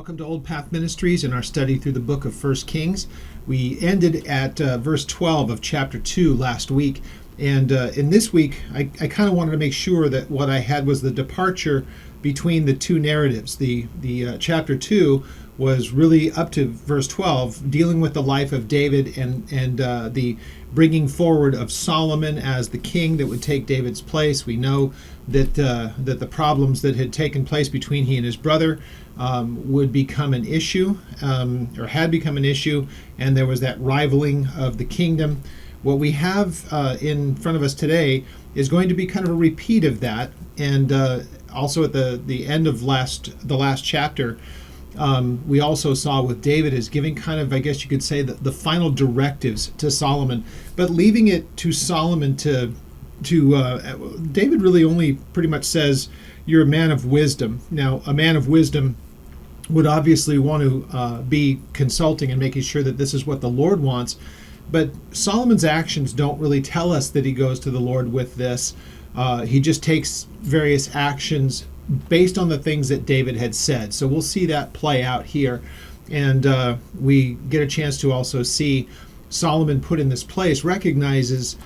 Welcome to Old Path Ministries in our study through the book of 1 Kings. We ended at verse 12 of chapter 2 last week. And in this week, I kind of wanted to make sure that what I had was the departure between the two narratives. The chapter 2 was really up to verse 12, dealing with the life of David and the bringing forward of Solomon as the king that would take David's place. We know that the problems that had taken place between he and his brother would become an issue, or had become an issue, and there was that rivaling of the kingdom. What we have in front of us today is going to be kind of a repeat of that, and also at the end of the last chapter, we also saw with David as giving kind of, I guess you could say, the final directives to Solomon, but leaving it to Solomon to David really only pretty much says, you're a man of wisdom. Now, a man of wisdom would obviously want to be consulting and making sure that this is what the Lord wants, but Solomon's actions don't really tell us that he goes to the Lord with this. He just takes various actions based on the things that David had said. So we'll see that play out here. And we get a chance to also see Solomon put in this place, recognizes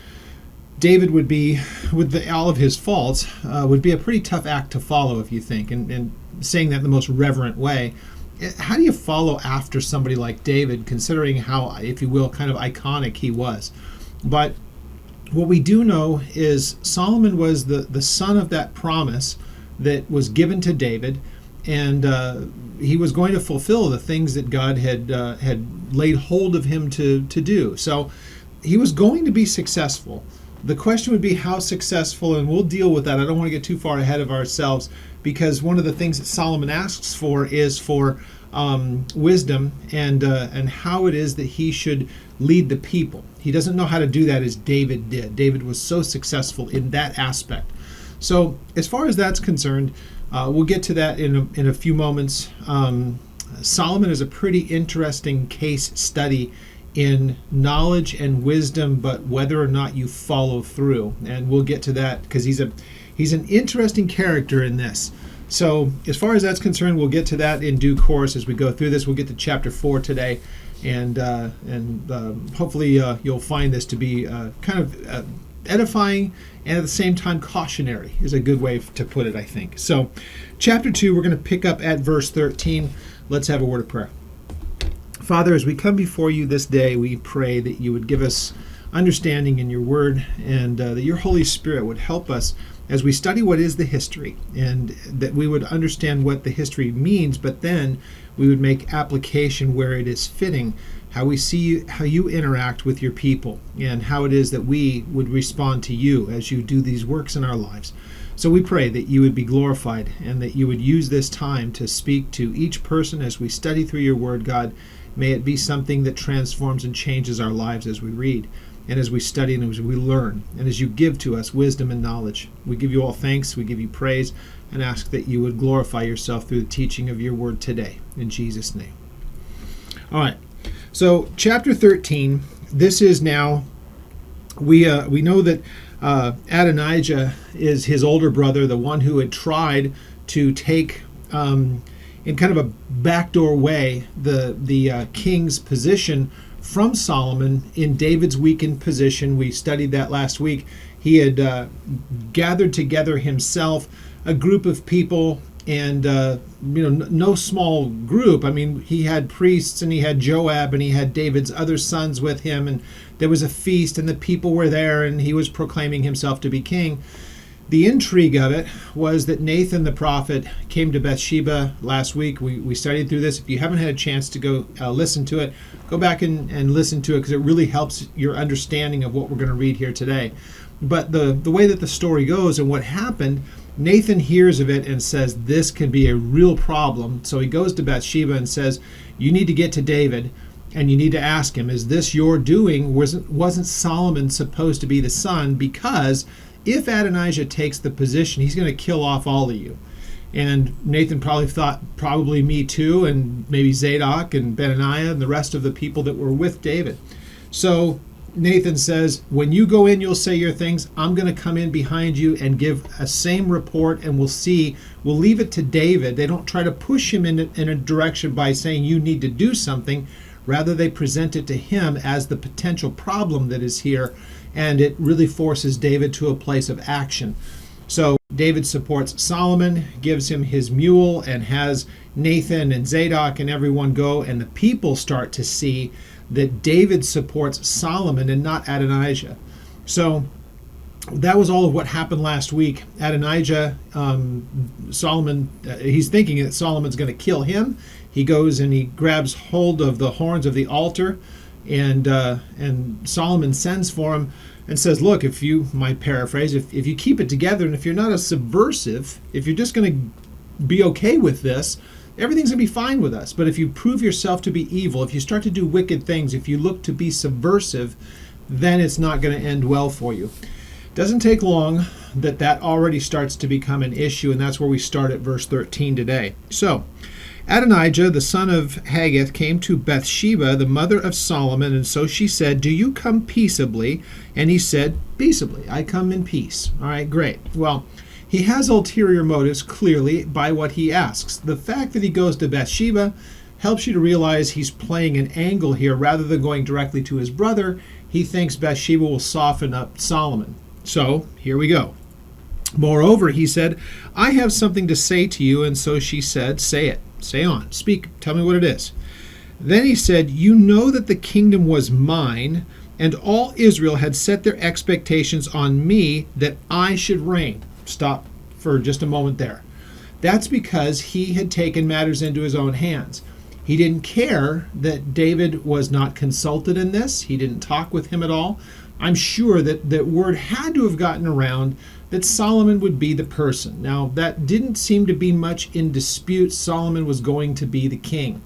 David would be, with all of his faults, would be a pretty tough act to follow, if you think, and saying that in the most reverent way. How do you follow after somebody like David, considering how, if you will, kind of iconic he was? But what we do know is Solomon was the son of that promise that was given to David, and he was going to fulfill the things that God had laid hold of him to do. So he was going to be successful. The question would be how successful, and we'll deal with that. I don't want to get too far ahead of ourselves, because one of the things that Solomon asks for is for wisdom and how it is that he should lead the people. He doesn't know how to do that as David did. David was so successful in that aspect. So as far as that's concerned, we'll get to that in a few moments. Solomon is a pretty interesting case study in knowledge and wisdom, but whether or not you follow through. And we'll get to that because he's an interesting character in this. So as far as that's concerned, we'll get to that in due course as we go through this. We'll get to chapter 4 today, and hopefully you'll find this to be kind of edifying and at the same time cautionary is a good way to put it, I think. So chapter 2, we're going to pick up at verse 13. Let's have a word of prayer. Father, as we come before you this day, we pray that you would give us understanding in your word, and that your Holy Spirit would help us as we study what is the history, and that we would understand what the history means, but then we would make application where it is fitting, how we see how you interact with your people, and how it is that we would respond to you as you do these works in our lives. So we pray that you would be glorified, and that you would use this time to speak to each person as we study through your word, God. May it be something that transforms and changes our lives as we read, and as we study, and as we learn, and as you give to us wisdom and knowledge. We give you all thanks, we give you praise, and ask that you would glorify yourself through the teaching of your word today. In Jesus' name. All right. So chapter 13, this is now, we know that Adonijah is his older brother, the one who had tried to take in kind of a backdoor way the king's position from Solomon in David's weakened position. We studied that last week. He had gathered together himself a group of people, and no small group. I mean, he had priests, and he had Joab, and he had David's other sons with him, and there was a feast, and the people were there, and he was proclaiming himself to be king. The intrigue of it was that Nathan the prophet came to Bathsheba last week. We studied through this. If you haven't had a chance to go listen to it, go back and listen to it, because it really helps your understanding of what we're going to read here today. But the way that the story goes and what happened, Nathan hears of it and says, this could be a real problem. So he goes to Bathsheba and says, you need to get to David, and you need to ask him, is this your doing? Wasn't Solomon supposed to be the son? Because if Adonijah takes the position, he's going to kill off all of you. And Nathan probably thought, probably me too, and maybe Zadok and Benaniah and the rest of the people that were with David. So Nathan says, when you go in, you'll say your things. I'm going to come in behind you and give a same report, and we'll leave it to David. They don't try to push him in a direction by saying you need to do something. Rather, they present it to him as the potential problem that is here, and it really forces David to a place of action. So David supports Solomon, gives him his mule, and has Nathan and Zadok and everyone go, and the people start to see that David supports Solomon and not Adonijah. So that was all of what happened last week. Adonijah, Solomon, he's thinking that Solomon's going to kill him. He goes and he grabs hold of the horns of the altar, and Solomon sends for him and says, look, if you, my paraphrase, if you keep it together, and if you're not a subversive, if you're just going to be okay with this, everything's going to be fine with us. But if you prove yourself to be evil, if you start to do wicked things, if you look to be subversive, then it's not going to end well for you. Doesn't take long that already starts to become an issue, and that's where we start at verse 13 today. So, Adonijah, the son of Haggith, came to Bathsheba, the mother of Solomon, and so she said, do you come peaceably? And he said, peaceably. I come in peace. All right, great. Well, he has ulterior motives, clearly, by what he asks. The fact that he goes to Bathsheba helps you to realize he's playing an angle here. Rather than going directly to his brother, he thinks Bathsheba will soften up Solomon. So, here we go. Moreover, he said, I have something to say to you. And so she said, say it. Say on. Speak. Tell me what it is. Then he said, you know that the kingdom was mine, and all Israel had set their expectations on me that I should reign. Stop for just a moment there. That's because he had taken matters into his own hands. He didn't care that David was not consulted in this. He didn't talk with him at all. I'm sure that word had to have gotten around that Solomon would be the person. Now, that didn't seem to be much in dispute. Solomon was going to be the king.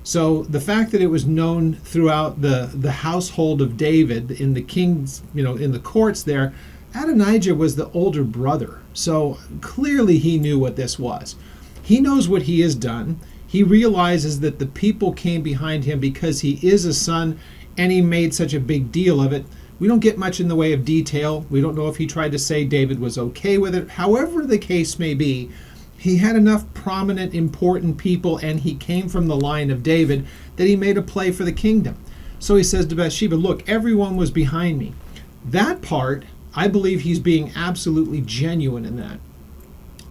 So the fact that it was known throughout the household of David, in the king's, in the courts there, Adonijah was the older brother. So clearly he knew what this was. He knows what he has done. He realizes that the people came behind him because he is a son, and he made such a big deal of it. We don't get much in the way of detail. We don't know if he tried to say David was okay with it. However the case may be, he had enough prominent, important people, and he came from the line of David, that he made a play for the kingdom. So he says to Bathsheba, look, everyone was behind me. That part, I believe he's being absolutely genuine in that.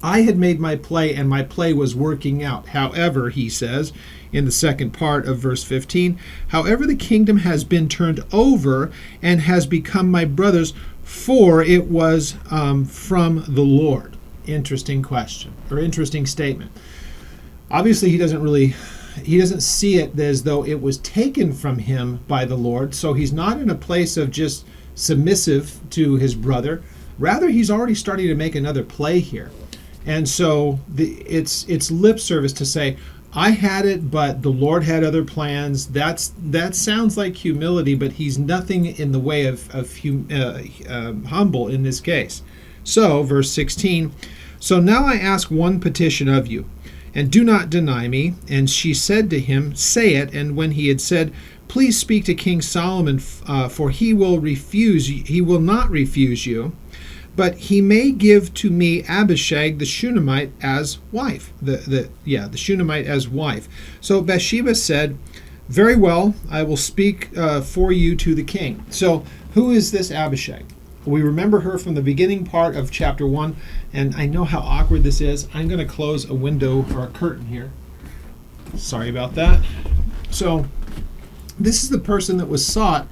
I had made my play, and my play was working out. However, he says in the second part of verse 15, however, the kingdom has been turned over and has become my brother's, for it was from the Lord. Interesting question, or interesting statement. Obviously, he doesn't see it as though it was taken from him by the Lord, so he's not in a place of just submissive to his brother. Rather, he's already starting to make another play here. And so it's lip service to say, I had it, but the Lord had other plans. That sounds like humility, but he's nothing in the way of humble in this case. So, verse 16, so now I ask one petition of you, and do not deny me. And she said to him, say it. And when he had said, please speak to King Solomon, for he will not refuse you. But he may give to me Abishag the Shunammite as wife. The Shunammite as wife. So Bathsheba said, very well, I will speak for you to the king. So who is this Abishag? We remember her from the beginning part of chapter 1, and I know how awkward this is. I'm going to close a window or a curtain here. Sorry about that. So this is the person that was sought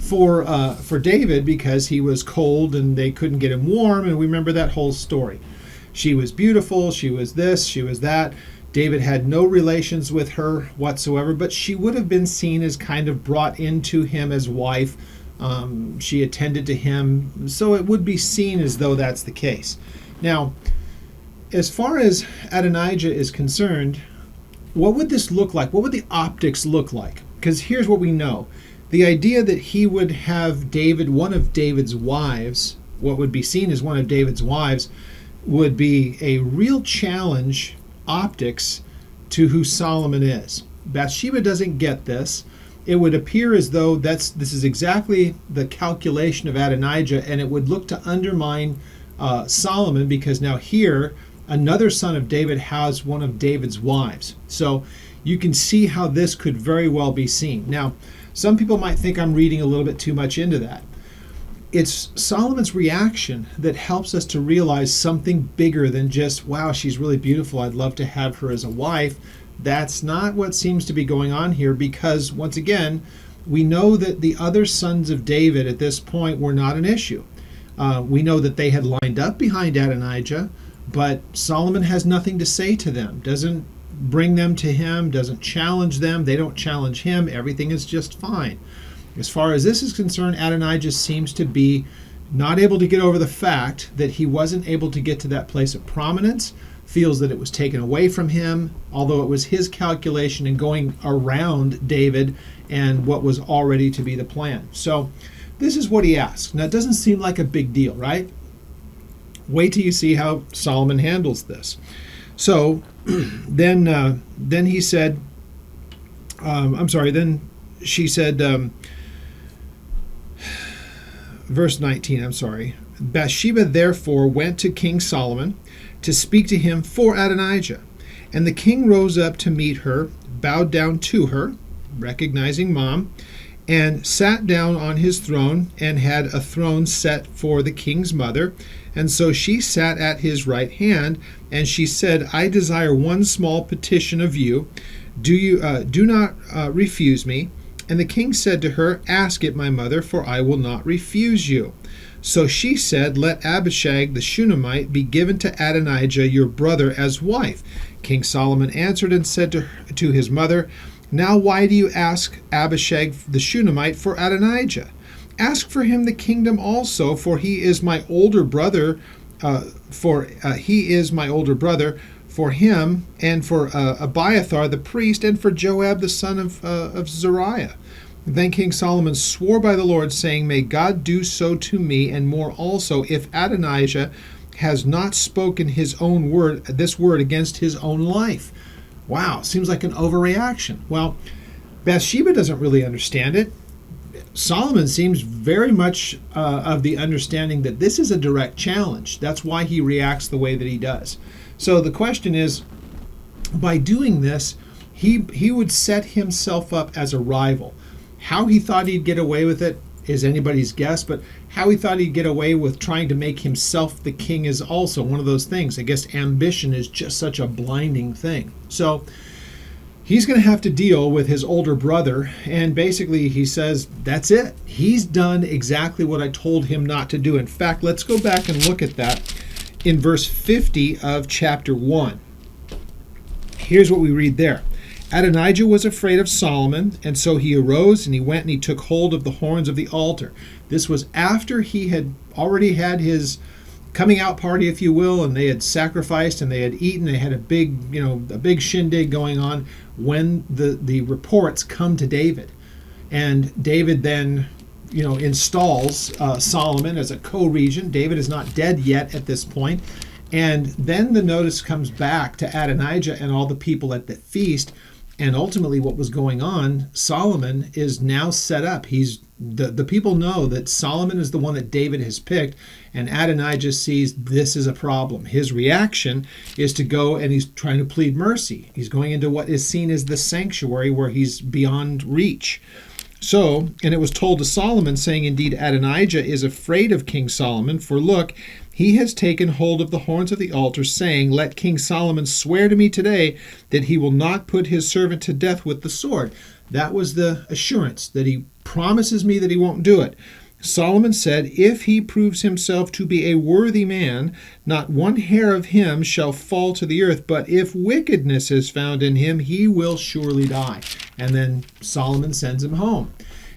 for David because he was cold and they couldn't get him warm, and we remember that whole story. She was beautiful, she was this, she was that. David had no relations with her whatsoever, but she would have been seen as kind of brought into him as wife. She attended to him, so it would be seen as though that's the case. Now, as far as Adonijah is concerned, what would this look like? What would the optics look like? Because here's what we know. The idea that he would have David, one of David's wives, what would be seen as one of David's wives, would be a real challenge, optics, to who Solomon is. Bathsheba doesn't get this. it would appear as though this is exactly the calculation of Adonijah, and it would look to undermine Solomon, because now here another son of David has one of David's wives. So you can see how this could very well be seen. Now, some people might think I'm reading a little bit too much into that. It's Solomon's reaction that helps us to realize something bigger than just, wow, she's really beautiful, I'd love to have her as a wife. That's not what seems to be going on here, because once again, we know that the other sons of David at this point were not an issue. We know that they had lined up behind Adonijah, but Solomon has nothing to say to them, doesn't bring them to him, doesn't challenge them, they don't challenge him, everything is just fine. As far as this is concerned, Adonijah seems to be not able to get over the fact that he wasn't able to get to that place of prominence, feels that it was taken away from him, although it was his calculation and going around David and what was already to be the plan. So this is what he asks. Now, it doesn't seem like a big deal, right? Wait till you see how Solomon handles this. So then he said, then she said, verse 19, Bathsheba therefore went to King Solomon to speak to him for Adonijah. And the king rose up to meet her, bowed down to her, recognizing mom, and sat down on his throne, and had a throne set for the king's mother. And so she sat at his right hand, and she said, I desire one small petition of you. Do not refuse me. And the king said to her, Ask it, my mother, for I will not refuse you. So she said, Let Abishag the Shunammite be given to Adonijah your brother as wife. King Solomon answered and said to his mother, Now why do you ask Abishag the Shunammite for Adonijah? Ask for him the kingdom also, for he is my older brother. For him, and for Abiathar the priest, and for Joab the son of Zeruiah. Then King Solomon swore by the Lord, saying, May God do so to me, and more also, if Adonijah has not spoken this word against his own life. Wow, seems like an overreaction. Well, Bathsheba doesn't really understand it. Solomon seems very much of the understanding that this is a direct challenge. That's why he reacts the way that he does. So the question is, by doing this, he would set himself up as a rival. How he thought he'd get away with it is anybody's guess, but how he thought he'd get away with trying to make himself the king is also one of those things. I guess ambition is just such a blinding thing. So he's going to have to deal with his older brother, and basically he says, that's it. He's done exactly what I told him not to do. In fact, let's go back and look at that in verse 50 of chapter 1. Here's what we read there. Adonijah was afraid of Solomon, and so he arose and he went and he took hold of the horns of the altar. This was after he had already had his coming out party, if you will, and they had sacrificed and they had eaten. They had a big shindig going on when the reports come to David. And David then, installs Solomon as a co-regent. David is not dead yet at this point. And then the notice comes back to Adonijah and all the people at the feast. And ultimately what was going on, Solomon is now set up. The people know that Solomon is the one that David has picked, and Adonijah sees this is a problem. His reaction is to go and he's trying to plead mercy. He's going into what is seen as the sanctuary where he's beyond reach. So, and it was told to Solomon, saying, Indeed, Adonijah is afraid of King Solomon, for look, he has taken hold of the horns of the altar, saying, Let King Solomon swear to me today that he will not put his servant to death with the sword. That was the assurance, that he promises me that he won't do it. Solomon said, If he proves himself to be a worthy man, not one hair of him shall fall to the earth, but if wickedness is found in him, he will surely die. And then Solomon sends him home.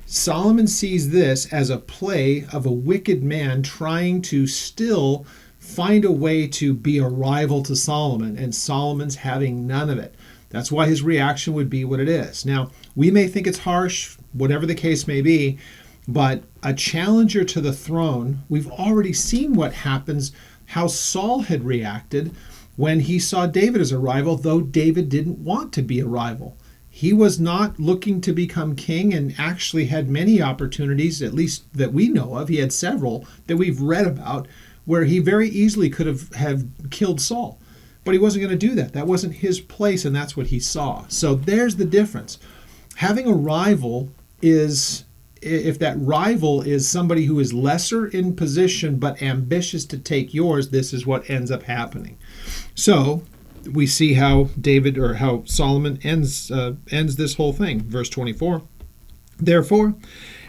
Solomon sees this as a play of a wicked man trying to still find a way to be a rival to Solomon, and Solomon's having none of it. That's why his reaction would be what it is. Now, we may think it's harsh, whatever the case may be, but a challenger to the throne, we've already seen what happens, how Saul had reacted when he saw David as a rival, though David didn't want to be a rival. He was not looking to become king and actually had many opportunities, at least that we know of. He had several that we've read about where he very easily could have killed Saul. But he wasn't going to do that. That wasn't his place, and that's what he saw. So there's the difference. Having a rival is, if that rival is somebody who is lesser in position but ambitious to take yours, this is what ends up happening. So we see how David, or how Solomon ends this whole thing. Verse 24. Therefore,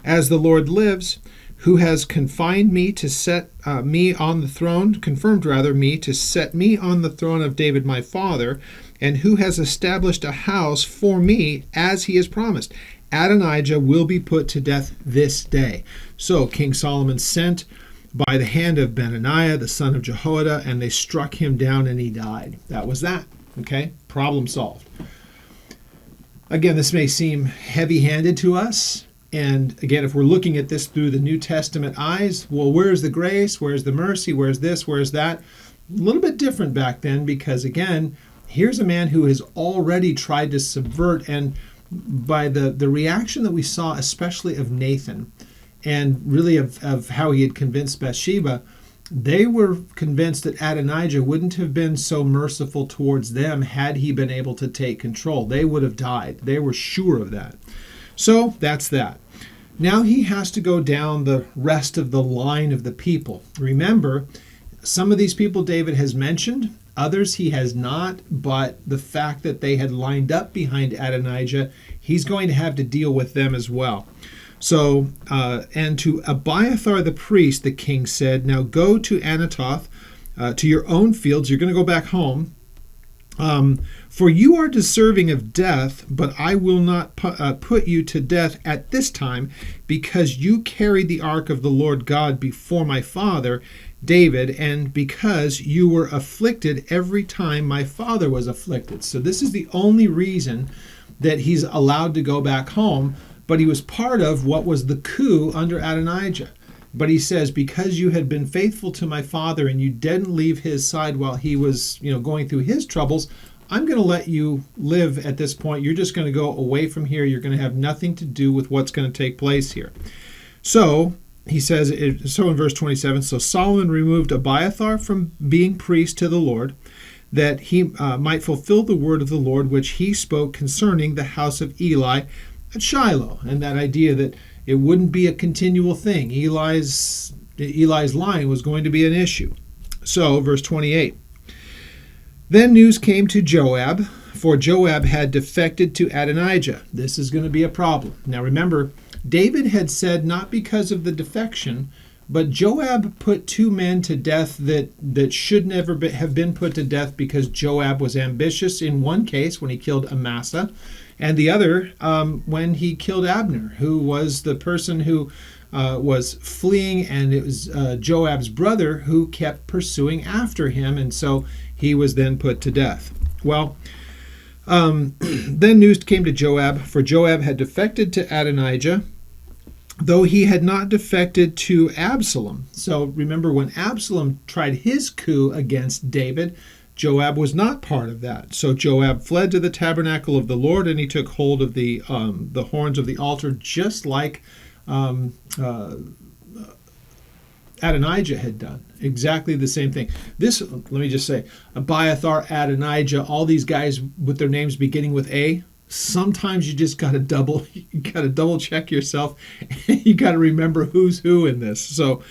as the Lord lives, who has confirmed me to set me on the throne of David my father, and who has established a house for me as he has promised, Adonijah will be put to death this day. So King Solomon sent by the hand of Benaiah, the son of Jehoiada, and they struck him down and he died. That was that. Okay? Problem solved. Again, this may seem heavy-handed to us. And again, if we're looking at this through the New Testament eyes, well, where's the grace? Where's the mercy? Where's this? Where's that? A little bit different back then because, again, here's a man who has already tried to subvert, and by the reaction that we saw, especially of Nathan, and really of how he had convinced Bathsheba, they were convinced that Adonijah wouldn't have been so merciful towards them had he been able to take control. They would have died. They were sure of that. So that's that. Now he has to go down the rest of the line of the people. Remember, some of these people David has mentioned, others he has not, but the fact that they had lined up behind Adonijah, he's going to have to deal with them as well. So, and to Abiathar the priest, the king said, now go to Anathoth, to your own fields. You're going to go back home. For you are deserving of death, but I will not put you to death at this time, because you carried the ark of the Lord God before my father David, and because you were afflicted every time my father was afflicted. So this is the only reason that he's allowed to go back home, but he was part of what was the coup under Adonijah. But he says, because you had been faithful to my father and you didn't leave his side while he was, going through his troubles, I'm going to let you live at this point. You're just going to go away from here. You're going to have nothing to do with what's going to take place here. So he says, so in verse 27, so Solomon removed Abiathar from being priest to the Lord, that he might fulfill the word of the Lord, which he spoke concerning the house of Eli at Shiloh. And that idea that it wouldn't be a continual thing. Eli's line was going to be an issue. So, verse 28. Then news came to Joab, for Joab had defected to Adonijah. This is going to be a problem. Now remember, David had said not because of the defection, but Joab put two men to death that should never have been put to death because Joab was ambitious in one case when he killed Amasa, and the other when he killed Abner, who was the person who was fleeing, and it was Joab's brother who kept pursuing after him, and so he was then put to death. Well, then news came to Joab, for Joab had defected to Adonijah, though he had not defected to Absalom. So remember, when Absalom tried his coup against David, Joab was not part of that. So Joab fled to the tabernacle of the Lord, and he took hold of the horns of the altar, just like Adonijah had done. Exactly the same thing. This, let me just say, Abiathar, Adonijah, all these guys with their names beginning with A, sometimes you just got to double check yourself. You got to remember who's who in this. So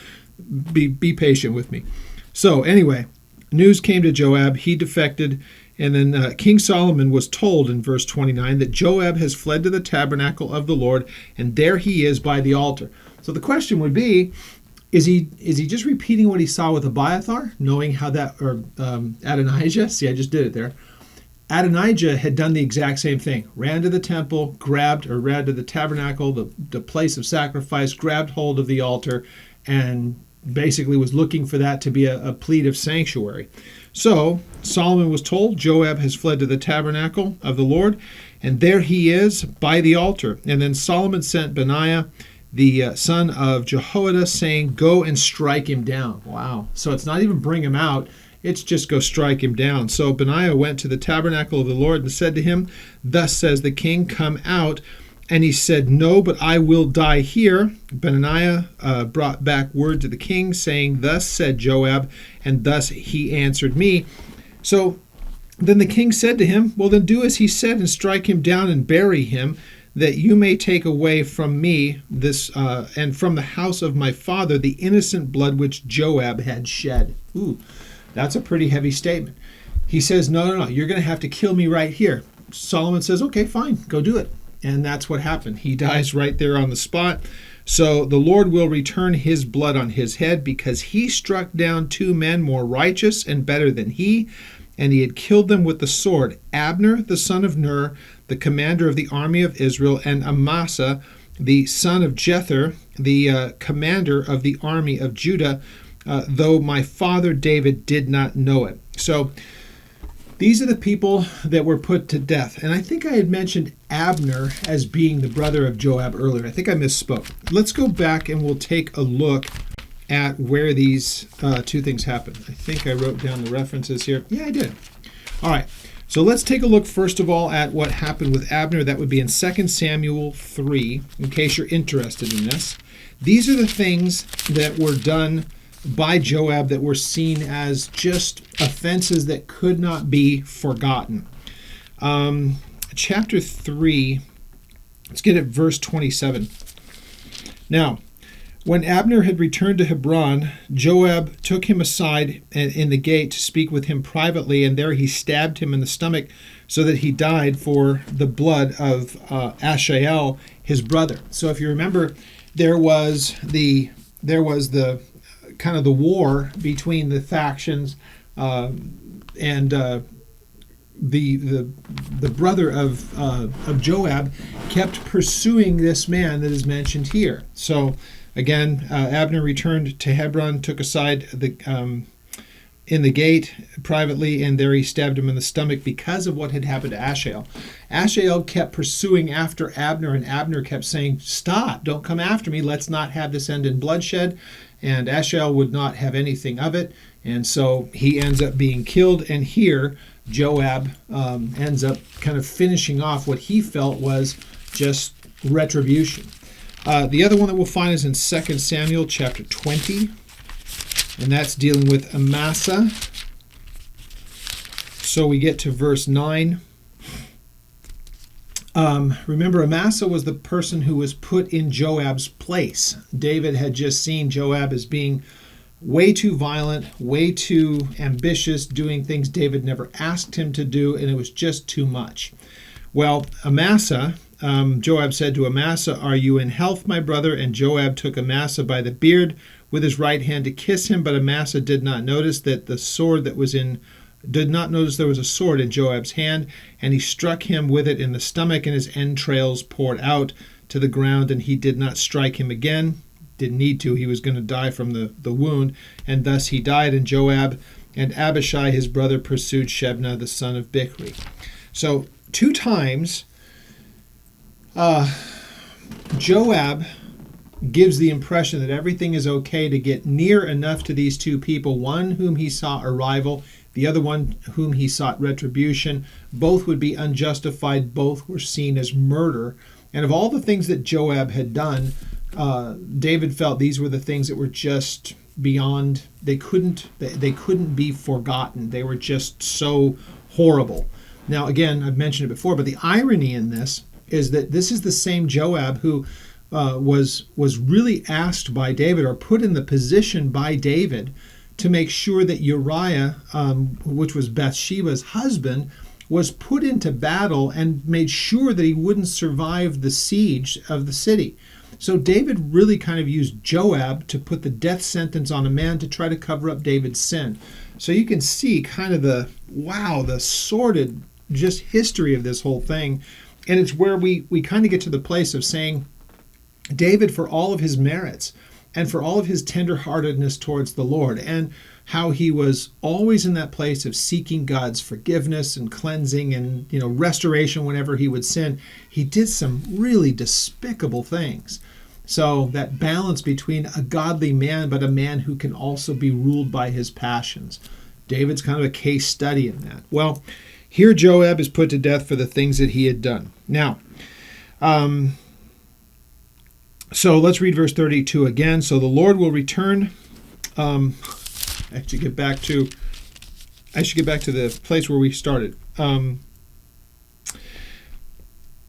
be patient with me. So anyway, news came to Joab. He defected. And then King Solomon was told in verse 29 that Joab has fled to the tabernacle of the Lord, and there he is by the altar. So the question would be, is he just repeating what he saw with Abiathar, knowing how that, or Adonijah? See, I just did it there. Adonijah had done the exact same thing. Ran to the temple, ran to the tabernacle, the place of sacrifice, grabbed hold of the altar, and basically was looking for that to be a plea of sanctuary. So Solomon was told, Joab has fled to the tabernacle of the Lord, and there he is by the altar. And then Solomon sent Benaiah, the son of Jehoiada, saying, go and strike him down. Wow. So it's not even bring him out. It's just go strike him down. So Benaiah went to the tabernacle of the Lord and said to him, thus says the king, come out. And he said, no, but I will die here. Benaiah brought back word to the king, saying, thus said Joab, and thus he answered me. So then the king said to him, well, then do as he said, and strike him down and bury him, that you may take away from me this and from the house of my father the innocent blood which Joab had shed. Ooh, that's a pretty heavy statement. He says, no, you're going to have to kill me right here. Solomon says, okay, fine, go do it. And that's what happened. He dies right there on the spot. So the Lord will return his blood on his head, because he struck down 2 men more righteous and better than he, and he had killed them with the sword, Abner the son of Ner, the commander of the army of Israel, and Amasa the son of Jether, the commander of the army of Judah, though my father David did not know it. So these are the people that were put to death. And I think I had mentioned Abner as being the brother of Joab earlier. I think I misspoke. Let's go back and we'll take a look at where these 2 things happened. I think I wrote down the references here. Yeah, I did. All right. So let's take a look first of all at what happened with Abner. That would be in 2 Samuel 3, in case you're interested in this. These are the things that were done by Joab that were seen as just offenses that could not be forgotten. Chapter 3, let's get at verse 27. Now, when Abner had returned to Hebron, Joab took him aside in the gate to speak with him privately, and there he stabbed him in the stomach so that he died for the blood of Asahel, his brother. So if you remember, there was the kind of the war between the factions, and the brother of Joab kept pursuing this man that is mentioned here. So again, Abner returned to Hebron, took aside in the gate privately, and there he stabbed him in the stomach because of what had happened to Asahel. Asahel kept pursuing after Abner, and Abner kept saying, stop, don't come after me, let's not have this end in bloodshed. And Asahel would not have anything of it, and so he ends up being killed. And here, Joab ends up kind of finishing off what he felt was just retribution. The other one that we'll find is in 2 Samuel chapter 20, and that's dealing with Amasa. So we get to verse 9. Remember, Amasa was the person who was put in Joab's place. David had just seen Joab as being way too violent, way too ambitious, doing things David never asked him to do, and it was just too much. Well, Amasa, Joab said to Amasa, are you in health, my brother? And Joab took Amasa by the beard with his right hand to kiss him, but Amasa did not notice there was a sword in Joab's hand, and he struck him with it in the stomach, and his entrails poured out to the ground, and he did not strike him again. Didn't need to. He was going to die from the wound, and thus he died. And Joab and Abishai, his brother, pursued Shebna, the son of Bichri. So 2 times, Joab gives the impression that everything is okay to get near enough to these 2 people, one whom he saw a rival, the other one whom he sought retribution. Both would be unjustified. Both were seen as murder. And of all the things that Joab had done, David felt these were the things that were just beyond, they couldn't be forgotten. They were just so horrible. Now, again, I've mentioned it before, but the irony in this is that this is the same Joab who was really asked by David, or put in the position by David, to make sure that Uriah, which was Bathsheba's husband, was put into battle and made sure that he wouldn't survive the siege of the city. So David really kind of used Joab to put the death sentence on a man to try to cover up David's sin. So you can see kind of the sordid just history of this whole thing. And it's where we kind of get to the place of saying, David, for all of his merits and for all of his tenderheartedness towards the Lord, and how he was always in that place of seeking God's forgiveness and cleansing and restoration whenever he would sin, he did some really despicable things. So that balance between a godly man but a man who can also be ruled by his passions. David's kind of a case study in that. Well, here Joab is put to death for the things that he had done. Now, so let's read verse 32 again. So the Lord will return. I should get back to the place where we started.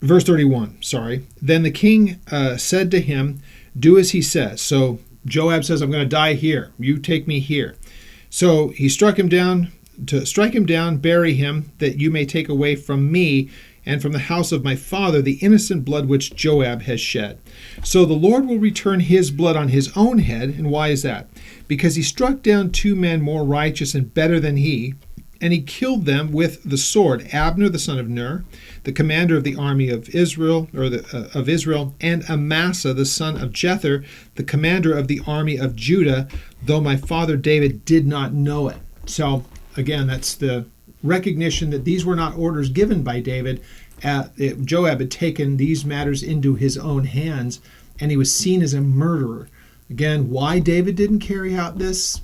Verse 31, sorry. Then the king said to him, do as he says. So Joab says, I'm going to die here. You take me here. So he struck him down, bury him, that you may take away from me and from the house of my father the innocent blood which Joab has shed. So the Lord will return his blood on his own head. And why is that? Because he struck down 2 men more righteous and better than he, and he killed them with the sword, Abner the son of Ner, the commander of the army of Israel, and Amasa the son of Jether, the commander of the army of Judah, though my father David did not know it. So again, that's the recognition that these were not orders given by David. Joab had taken these matters into his own hands, and he was seen as a murderer. Again, why David didn't carry out this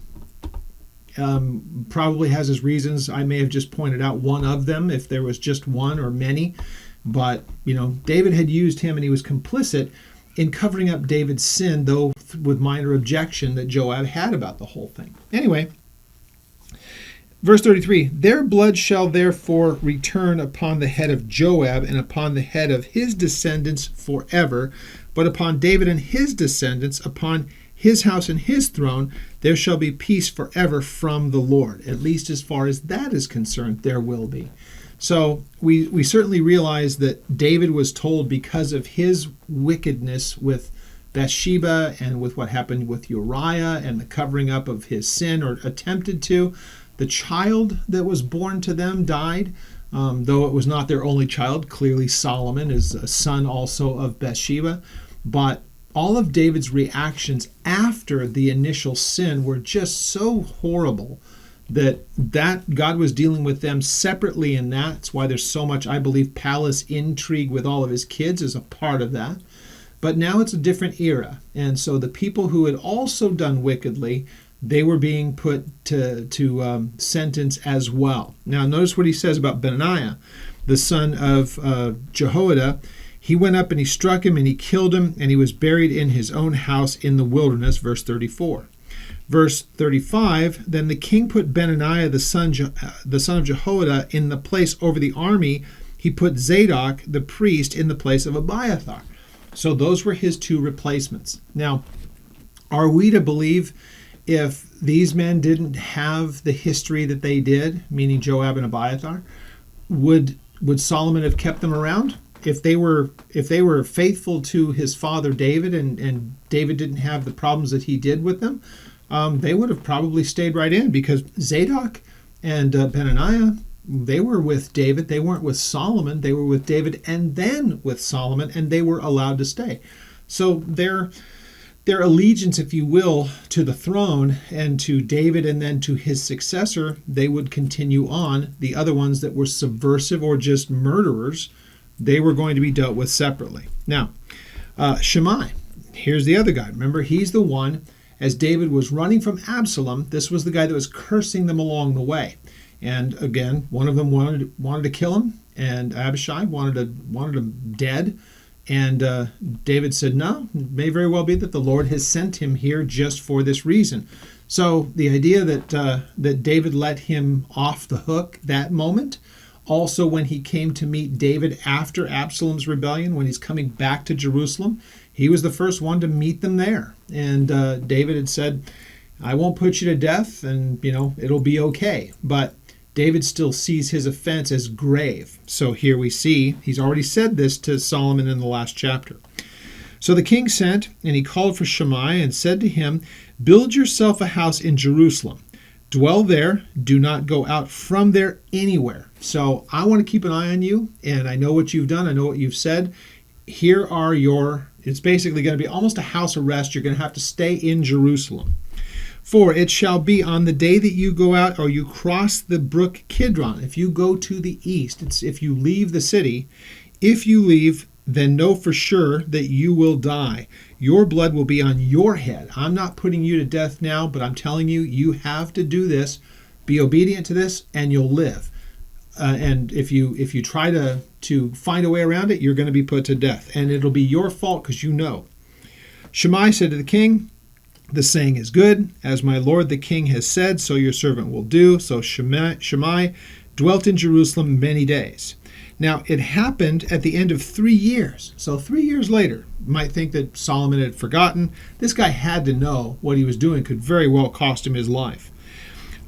probably has his reasons. I may have just pointed out one of them, if there was just one or many. But, David had used him, and he was complicit in covering up David's sin, though with minor objection that Joab had about the whole thing. Anyway, verse 33, their blood shall therefore return upon the head of Joab and upon the head of his descendants forever, but upon David and his descendants, upon his house and his throne, there shall be peace forever from the Lord. At least as far as that is concerned, there will be. So we certainly realize that David was told, because of his wickedness with Bathsheba and with what happened with Uriah and the covering up of his sin, or attempted to, the child that was born to them died, though it was not their only child. Clearly Solomon is a son also of Bathsheba. But all of David's reactions after the initial sin were just so horrible that God was dealing with them separately in that. That's why there's so much, I believe, palace intrigue with all of his kids is a part of that. But now it's a different era. And so the people who had also done wickedly, they were being put to sentence as well. Now notice what he says about Benaiah, the son of Jehoiada. He went up and he struck him and he killed him, and he was buried in his own house in the wilderness, verse 34. Verse 35, then the king put Benaiah the son of Jehoiada in the place over the army. He put Zadok the priest in the place of Abiathar. So those were his 2 replacements. Now, are we to believe if these men didn't have the history that they did, meaning Joab and Abiathar, would Solomon have kept them around? If they were faithful to his father David, and David didn't have the problems that he did with them, they would have probably stayed right in, because Zadok and Benaiah, they were with David. They weren't with Solomon. They were with David and then with Solomon, and they were allowed to stay. So their allegiance, if you will, to the throne and to David and then to his successor, they would continue on. The other ones that were subversive or just murderers, they were going to be dealt with separately. Now, Shimei, here's the other guy. Remember, he's the one, as David was running from Absalom, this was the guy that was cursing them along the way. And again, one of them wanted to kill him, and Abishai wanted him dead. And David said, no, it may very well be that the Lord has sent him here just for this reason. So the idea that David let him off the hook that moment, also when he came to meet David after Absalom's rebellion, when he's coming back to Jerusalem, he was the first one to meet them there. And David had said, I won't put you to death, and it'll be okay. But David still sees his offense as grave. So here we see, he's already said this to Solomon in the last chapter. So the king sent, and he called for Shimei and said to him, build yourself a house in Jerusalem. Dwell there, do not go out from there anywhere. So I want to keep an eye on you, and I know what you've done, I know what you've said. Here are it's basically going to be almost a house arrest. You're going to have to stay in Jerusalem. For it shall be on the day that you go out or you cross the brook Kidron. If you go to the east, it's if you leave the city. If you leave, then know for sure that you will die. Your blood will be on your head. I'm not putting you to death now, but I'm telling you, you have to do this Be obedient to this and you'll live. And if you try to find a way around it, you're going to be put to death. And it'll be your fault because you know. Shimei said to the king, the saying is good. As my lord the king has said, so your servant will do. So Shimei dwelt in Jerusalem many days. Now, it happened at the end of 3 years. So 3 years later, you might think that Solomon had forgotten. This guy had to know what he was doing could very well cost him his life.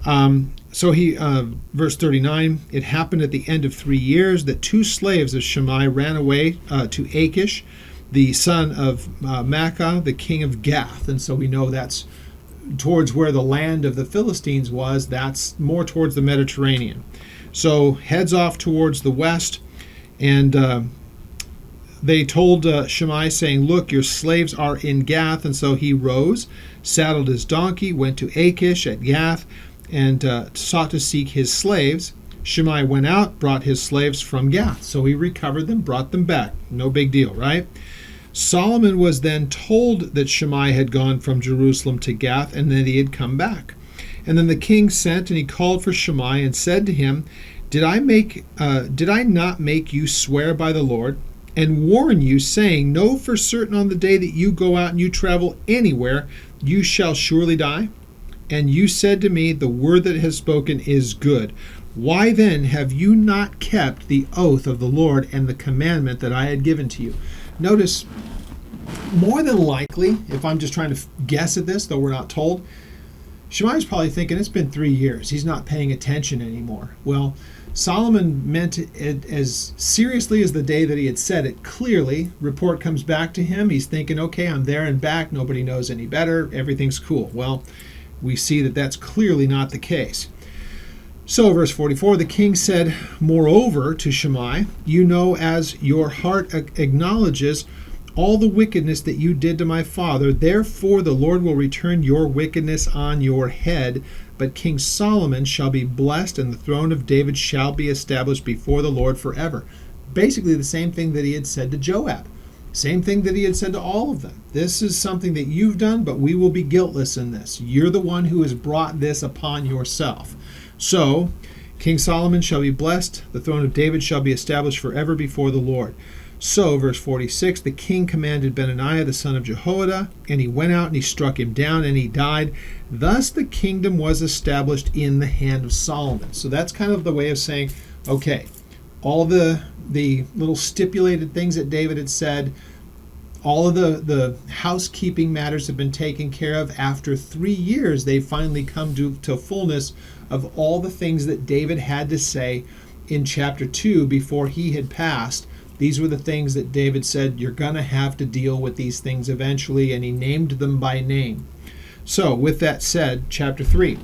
Verse 39, it happened at the end of 3 years that 2 slaves of Shimei ran away to Achish, the son of Maacah, the king of Gath. And so we know that's towards where the land of the Philistines was. That's more towards the Mediterranean. So heads off towards the west, and they told Shimei, saying, look, your slaves are in Gath. And so he rose, saddled his donkey, went to Achish at Gath, and sought to seek his slaves. Shimei went out, brought his slaves from Gath. So he recovered them, brought them back. No big deal, right? Solomon was then told that Shimei had gone from Jerusalem to Gath and that he had come back. And then the king sent and he called for Shimei and said to him, Did I not make you swear by the Lord and warn you, saying, know for certain on the day that you go out and you travel anywhere, you shall surely die? And you said to me, the word that has spoken is good. Why then have you not kept the oath of the Lord and the commandment that I had given to you? Notice, more than likely, if I'm just trying to guess at this, though we're not told, Shimei's probably thinking it's been 3 years. He's not paying attention anymore. Well, Solomon meant it as seriously as the day that he had said it. Clearly, report comes back to him. He's thinking, okay, I'm there and back. Nobody knows any better. Everything's cool. Well, we see that that's clearly not the case. So, verse 44, the king said, moreover to Shimei, you know, as your heart acknowledges all the wickedness that you did to my father, therefore the Lord will return your wickedness on your head. But King Solomon shall be blessed, and the throne of David shall be established before the Lord forever. Basically the same thing that he had said to Joab. Same thing that he had said to all of them. This is something that you've done, but we will be guiltless in this. You're the one who has brought this upon yourself. So, King Solomon shall be blessed, the throne of David shall be established forever before the Lord. So, verse 46, the king commanded Benaiah the son of Jehoiada, and he went out and he struck him down, and he died. Thus the kingdom was established in the hand of Solomon. So that's kind of the way of saying, okay, all the little stipulated things that David had said, all of the housekeeping matters have been taken care of. After 3 years, they finally come to fullness of all the things that David had to say in chapter 2 before he had passed. These were the things that David said, you're going to have to deal with these things eventually, and he named them by name. So, with that said, chapter 3.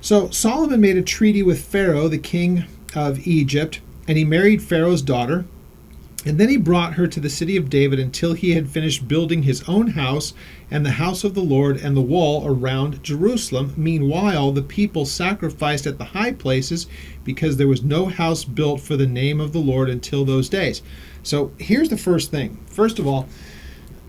So, Solomon made a treaty with Pharaoh, the king of Egypt, and he married Pharaoh's daughter. And then he brought her to the city of David until he had finished building his own house and the house of the Lord and the wall around Jerusalem. Meanwhile, the people sacrificed at the high places because there was no house built for the name of the Lord until those days. So here's the first thing. First of all,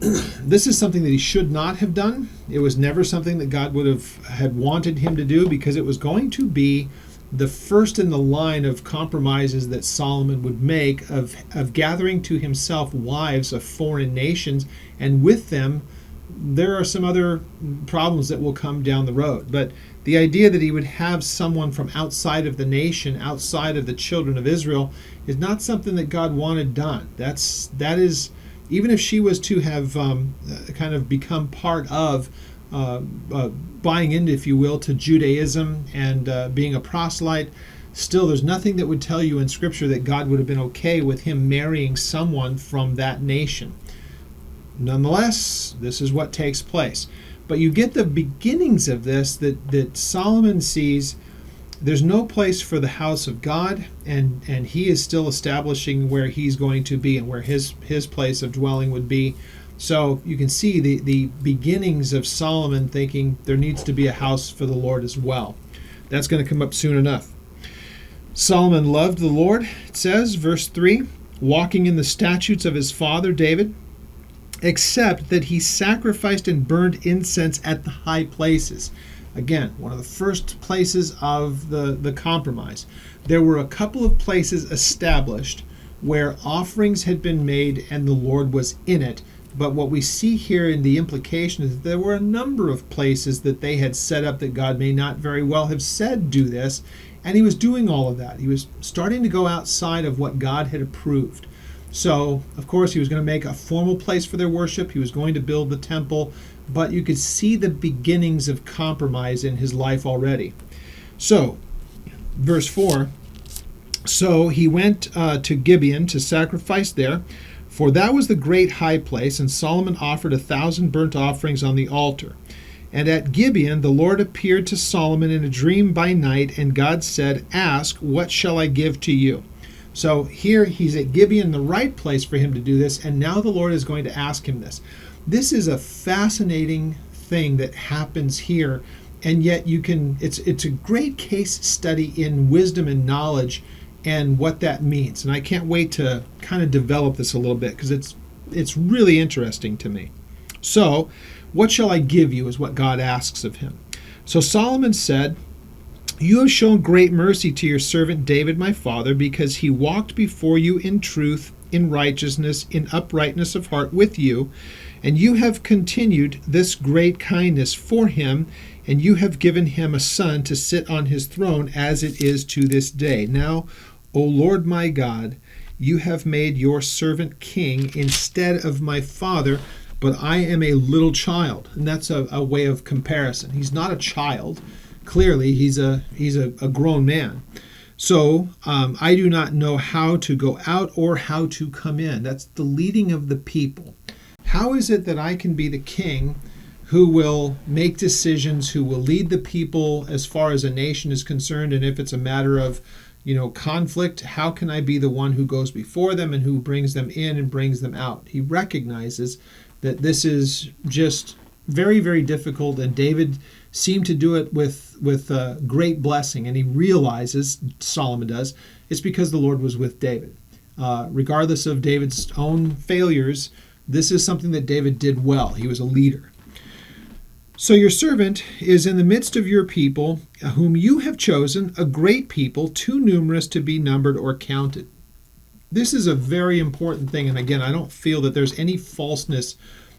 this is something that he should not have done. It was never something that God would have had wanted him to do, because it was going to be the first in the line of compromises that Solomon would make of gathering to himself wives of foreign nations, and with them there are some other problems that will come down the road. But the idea that he would have someone from outside of the nation, outside of the children of Israel, is not something that God wanted done. That is, even if she was to have kind of become part of buying into, if you will, to Judaism and being a proselyte, still there's nothing that would tell you in Scripture that God would have been okay with him marrying someone from that nation. Nonetheless, this is what takes place. But you get the beginnings of this, that Solomon sees there's no place for the house of God, and he is still establishing where he's going to be and where his place of dwelling would be. So you can see the beginnings of Solomon thinking there needs to be a house for the Lord as well. That's going to come up soon enough. Solomon loved the Lord, it says, verse 3, walking in the statutes of his father David, except that he sacrificed and burned incense at the high places. Again, one of the first places of the compromise. There were a couple of places established where offerings had been made and the Lord was in it. But what we see here in the implication is that there were a number of places that they had set up that God may not very well have said do this, and he was doing all of that. He was starting to go outside of what God had approved. So, of course, he was going to make a formal place for their worship. He was going to build the temple, but you could see the beginnings of compromise in his life already. So, verse 4, so he went to Gibeon to sacrifice there, for that was the great high place, and Solomon offered 1,000 burnt offerings on the altar. And at Gibeon the Lord appeared to Solomon in a dream by night, and God said, "Ask, what shall I give to you?" So here he's at Gibeon, the right place for him to do this, and now the Lord is going to ask him this. This is a fascinating thing that happens here, and yet it's a great case study in wisdom and knowledge and what that means. And I can't wait to kind of develop this a little bit because it's really interesting to me. So, what shall I give you is what God asks of him. So Solomon said, "You have shown great mercy to your servant David my father, because he walked before you in truth, in righteousness, in uprightness of heart with you, and you have continued this great kindness for him, and you have given him a son to sit on his throne as it is to this day. Now, O Lord my God, you have made your servant king instead of my father, but I am a little child." And that's a way of comparison. He's not a child. Clearly, he's a grown man. So I do not know how to go out or how to come in. That's the leading of the people. How is it that I can be the king who will make decisions, who will lead the people as far as a nation is concerned? And if it's a matter of conflict, how can I be the one who goes before them and who brings them in and brings them out? He recognizes that this is just very, very difficult, and David seemed to do it with great blessing, and he realizes, Solomon does, it's because the Lord was with David. Regardless of David's own failures, this is something that David did well. He was a leader. So your servant is in the midst of your people, whom you have chosen, a great people, too numerous to be numbered or counted. This is a very important thing, and again, I don't feel that there's any falseness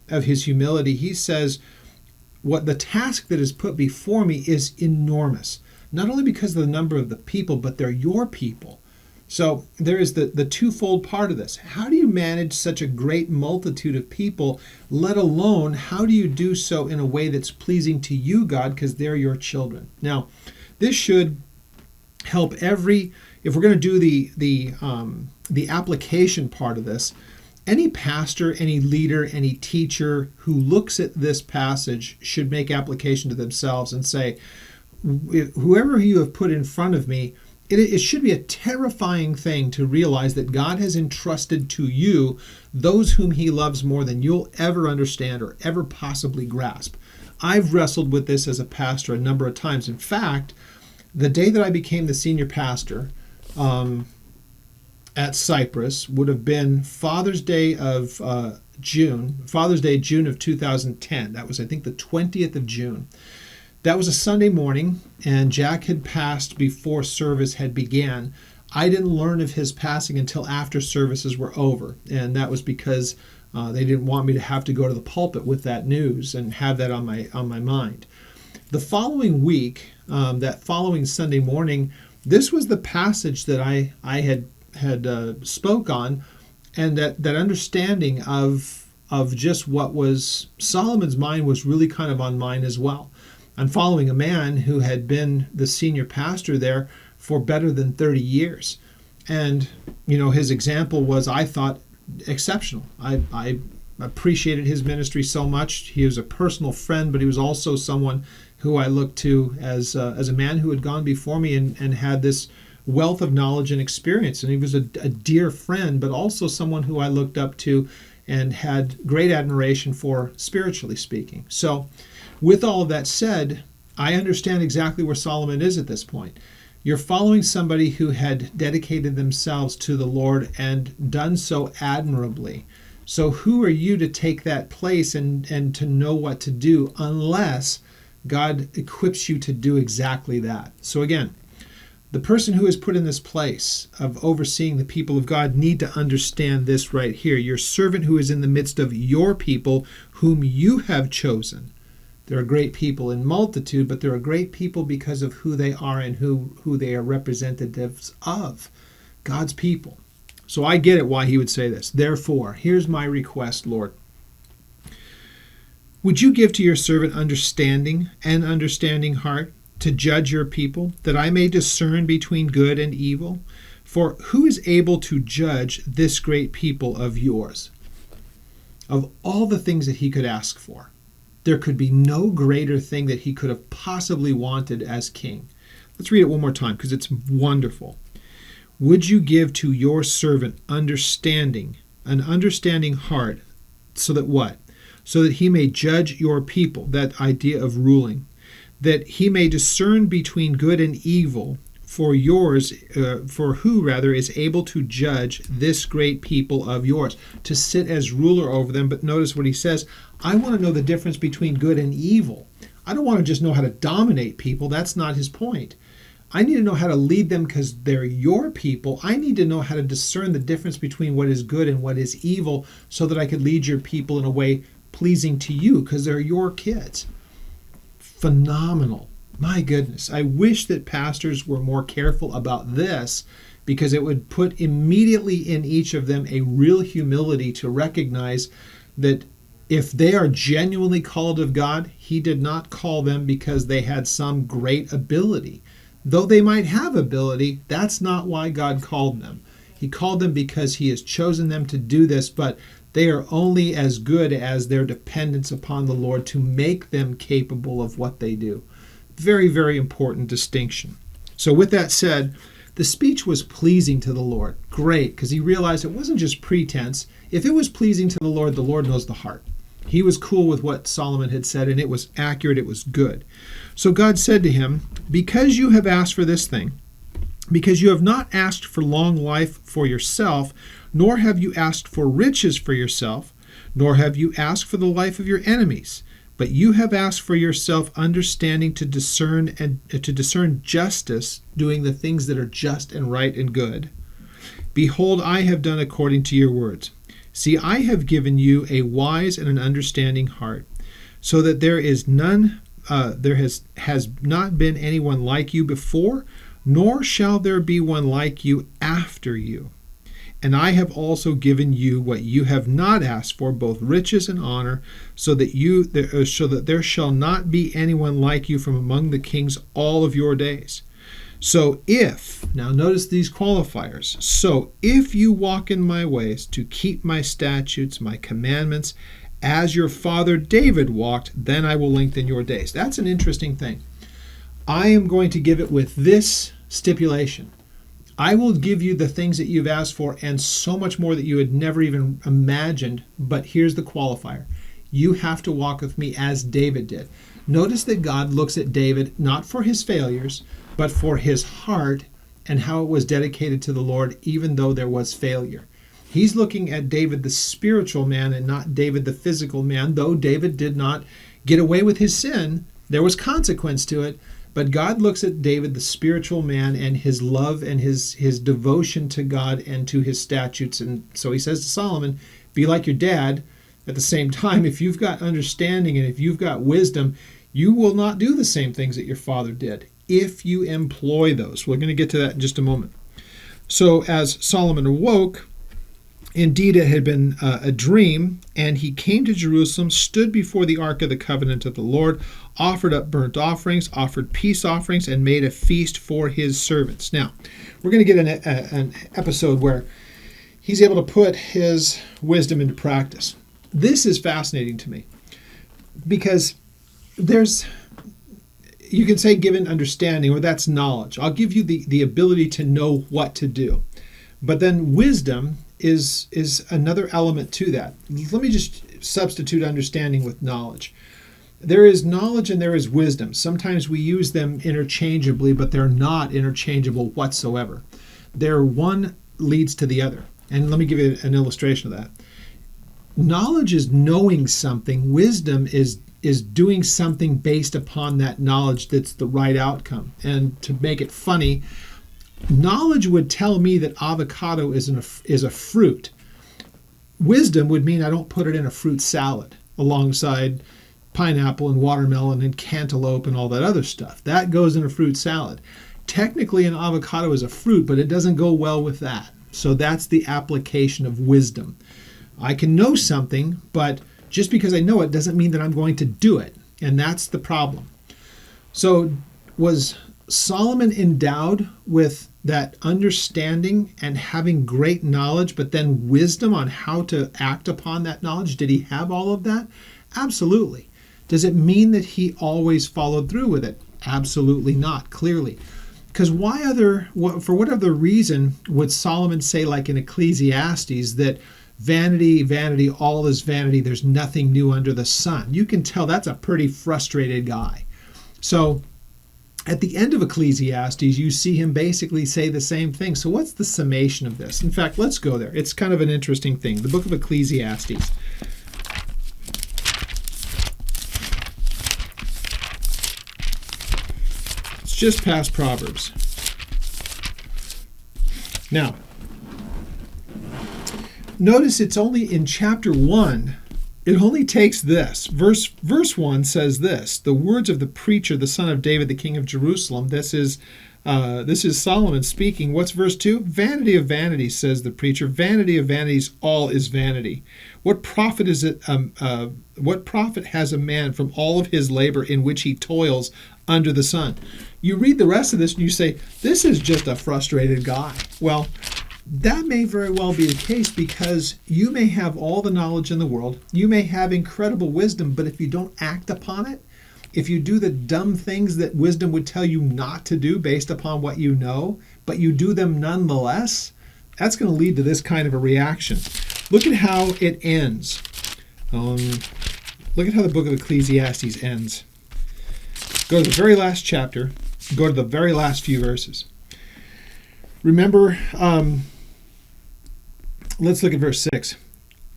of his humility. He says, what the task that is put before me is enormous, not only because of the number of the people, but they're your people. So there is the twofold part of this. How do you manage such a great multitude of people, let alone how do you do so in a way that's pleasing to you, God, because they're your children? Now, this should help if we're going to do the application part of this, any pastor, any leader, any teacher who looks at this passage should make application to themselves and say, whoever you have put in front of me, it should be a terrifying thing to realize that God has entrusted to you those whom he loves more than you'll ever understand or ever possibly grasp. I've wrestled with this as a pastor a number of times. In fact, the day that I became the senior pastor at Cypress would have been Father's Day, June of 2010. That was, I think, the 20th of June. That was a Sunday morning, and Jack had passed before service had began. I didn't learn of his passing until after services were over, and that was because they didn't want me to have to go to the pulpit with that news and have that on my mind. The following week, that following Sunday morning, this was the passage that I had spoke on, and that understanding of just what was Solomon's mind was really kind of on mine as well. I'm following a man who had been the senior pastor there for better than 30 years. And, his example was, I thought, exceptional. I appreciated his ministry so much. He was a personal friend, but he was also someone who I looked to as a man who had gone before me and had this wealth of knowledge and experience. And he was a dear friend, but also someone who I looked up to and had great admiration for, spiritually speaking. So, with all of that said, I understand exactly where Solomon is at this point. You're following somebody who had dedicated themselves to the Lord and done so admirably. So who are you to take that place and to know what to do, unless God equips you to do exactly that. So again, the person who is put in this place of overseeing the people of God need to understand this right here. Your servant who is in the midst of your people, whom you have chosen. There are great people in multitude, but there are great people because of who they are and who they are representatives of, God's people. So I get it why he would say this. Therefore, here's my request, Lord. Would you give to your servant understanding and understanding heart to judge your people, that I may discern between good and evil? For who is able to judge this great people of yours? Of all the things that he could ask for, there could be no greater thing that he could have possibly wanted as king. Let's read it one more time because it's wonderful. Would you give to your servant understanding, an understanding heart, so that what? So that he may judge your people, that idea of ruling, that he may discern between good and evil, for who is able to judge this great people of yours, to sit as ruler over them. But notice what he says, I want to know the difference between good and evil. I don't want to just know how to dominate people. That's not his point. I need to know how to lead them because they're your people. I need to know how to discern the difference between what is good and what is evil so that I could lead your people in a way pleasing to you because they're your kids. Phenomenal. My goodness. I wish that pastors were more careful about this because it would put immediately in each of them a real humility to recognize that if they are genuinely called of God, he did not call them because they had some great ability. Though they might have ability, that's not why God called them. He called them because he has chosen them to do this, but they are only as good as their dependence upon the Lord to make them capable of what they do. Very, very important distinction. So with that said, the speech was pleasing to the Lord. Great, because he realized it wasn't just pretense. If it was pleasing to the Lord knows the heart. He was cool with what Solomon had said, and it was accurate, it was good. So God said to him, because you have asked for this thing, because you have not asked for long life for yourself, nor have you asked for riches for yourself, nor have you asked for the life of your enemies, but you have asked for yourself understanding to discern justice, doing the things that are just and right and good. Behold, I have done according to your words. See, I have given you a wise and an understanding heart, so that there has not been anyone like you before, nor shall there be one like you after you. And I have also given you what you have not asked for, both riches and honor, so that there shall not be anyone like you from among the kings all of your days. So now notice these qualifiers. So if you walk in my ways to keep my statutes, my commandments, as your father David walked, then I will lengthen your days. That's an interesting thing. I am going to give it with this stipulation. I will give you the things that you've asked for and so much more that you had never even imagined. But here's the qualifier. You have to walk with me as David did. Notice that God looks at David not for his failures, but for his heart and how it was dedicated to the Lord, even though there was failure. He's looking at David, the spiritual man, and not David, the physical man. Though David did not get away with his sin, there was consequence to it. But God looks at David, the spiritual man, and his love and his devotion to God and to his statutes. And so he says to Solomon, be like your dad. At the same time, if you've got understanding and if you've got wisdom, you will not do the same things that your father did if you employ those. We're going to get to that in just a moment. So as Solomon awoke, indeed it had been a dream, and he came to Jerusalem, stood before the ark of the covenant of the Lord, offered up burnt offerings, offered peace offerings, and made a feast for his servants. Now, we're going to get an episode where he's able to put his wisdom into practice. This is fascinating to me because you can say given understanding, or that's knowledge. I'll give you the ability to know what to do. But then wisdom is another element to that. Let me just substitute understanding with knowledge. There is knowledge and there is wisdom. Sometimes we use them interchangeably, but they're not interchangeable whatsoever. One leads to the other. And let me give you an illustration of that. Knowledge is knowing something. Wisdom is is doing something based upon that knowledge that's the right outcome. And to make it funny, knowledge would tell me that avocado is a fruit. Wisdom would mean I don't put it in a fruit salad alongside pineapple and watermelon and cantaloupe and all that other stuff. That goes in a fruit salad. Technically, an avocado is a fruit, but it doesn't go well with that. So that's the application of wisdom. I can know something, but just because I know it doesn't mean that I'm going to do it. And that's the problem. So was Solomon endowed with that understanding and having great knowledge, but then wisdom on how to act upon that knowledge? Did he have all of that? Absolutely. Does it mean that he always followed through with it? Absolutely not, clearly. Because for what other reason would Solomon say, like in Ecclesiastes, that vanity, vanity, all is vanity, there's nothing new under the sun? You can tell that's a pretty frustrated guy. So at the end of Ecclesiastes, you see him basically say the same thing. So what's the summation of this? In fact, let's go there. It's kind of an interesting thing. The book of Ecclesiastes. It's just past Proverbs. Now, notice it's only in chapter 1. It only takes this. Verse 1 says this: the words of the preacher, the son of David, the king of Jerusalem. This is Solomon speaking. What's verse 2? Vanity of vanities, says the preacher. Vanity of vanities, all is vanity. What profit is it? What profit has a man from all of his labor in which he toils under the sun? You read the rest of this and you say, this is just a frustrated guy. Well, that may very well be the case, because you may have all the knowledge in the world, you may have incredible wisdom, but if you don't act upon it, if you do the dumb things that wisdom would tell you not to do based upon what you know, but you do them nonetheless, that's going to lead to this kind of a reaction. Look at how it ends. Look at how the book of Ecclesiastes ends. Go to the very last chapter, go to the very last few verses. Remember, let's look at verse 6.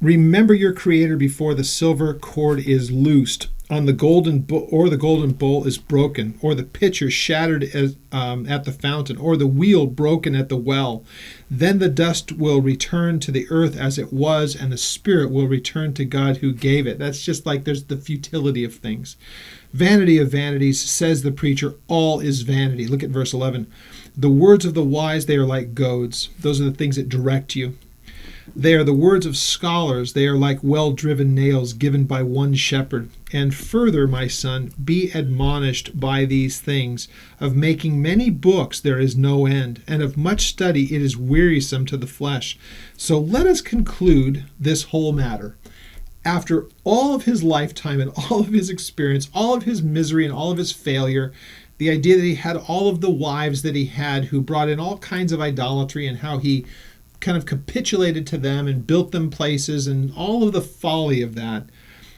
Remember your Creator before the silver cord is loosed, the golden bowl is broken, or the pitcher shattered at the fountain, or the wheel broken at the well. Then the dust will return to the earth as it was, and the spirit will return to God who gave it. That's just like there's the futility of things. Vanity of vanities, says the preacher, all is vanity. Look at verse 11. The words of the wise, they are like goads. Those are the things that direct you. They are the words of scholars. They are like well-driven nails given by one shepherd. And further, my son, be admonished by these things. Of making many books there is no end, and of much study it is wearisome to the flesh. So let us conclude this whole matter. After all of his lifetime and all of his experience, all of his misery and all of his failure, the idea that he had all of the wives that he had who brought in all kinds of idolatry, and how he kind of capitulated to them and built them places, and all of the folly of that,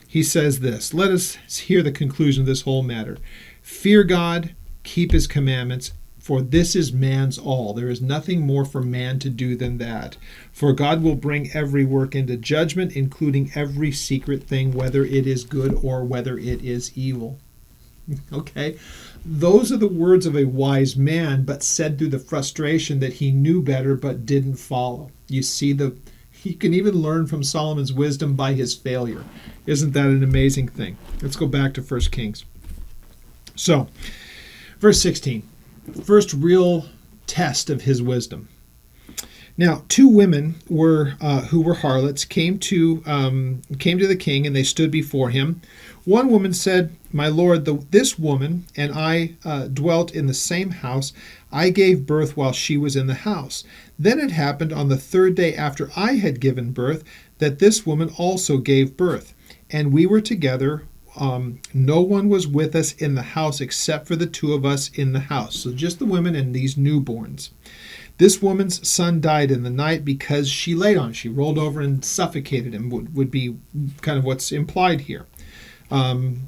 he says this. Let us hear the conclusion of this whole matter. Fear God, keep his commandments, for this is man's all. There is nothing more for man to do than that. For God will bring every work into judgment, including every secret thing, whether it is good or whether it is evil. Okay? Those are the words of a wise man, but said through the frustration that he knew better but didn't follow. You see, you can even learn from Solomon's wisdom by his failure. Isn't that an amazing thing? Let's go back to 1 Kings. So, verse 16. First real test of his wisdom. Now, two women who were harlots came to the king, and they stood before him. One woman said, "My lord, this woman and I dwelt in the same house. I gave birth while she was in the house. Then it happened on the third day after I had given birth that this woman also gave birth. And we were together. No one was with us in the house except for the two of us in the house." So just the women and these newborns. This woman's son died in the night because she laid on. She rolled over and suffocated him, would be kind of what's implied here.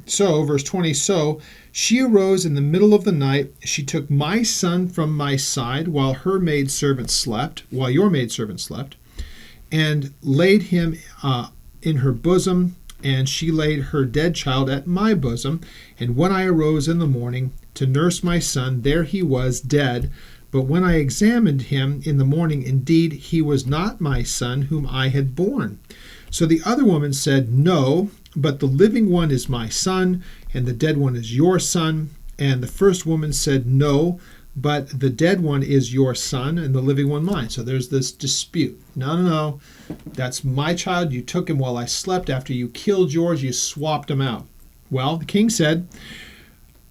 So, verse 20, so she arose in the middle of the night. She took my son from my side while your maidservant slept, and laid him in her bosom. and she laid her dead child at my bosom. And when I arose in the morning to nurse my son, there he was dead. But when I examined him in the morning, indeed, he was not my son whom I had born. So the other woman said, No, but the living one is my son, and the dead one is your son. And the first woman said, No, but the dead one is your son, and the living one mine. So there's this dispute. No, that's my child. You took him while I slept. After you killed yours, you swapped him out. Well, the king said,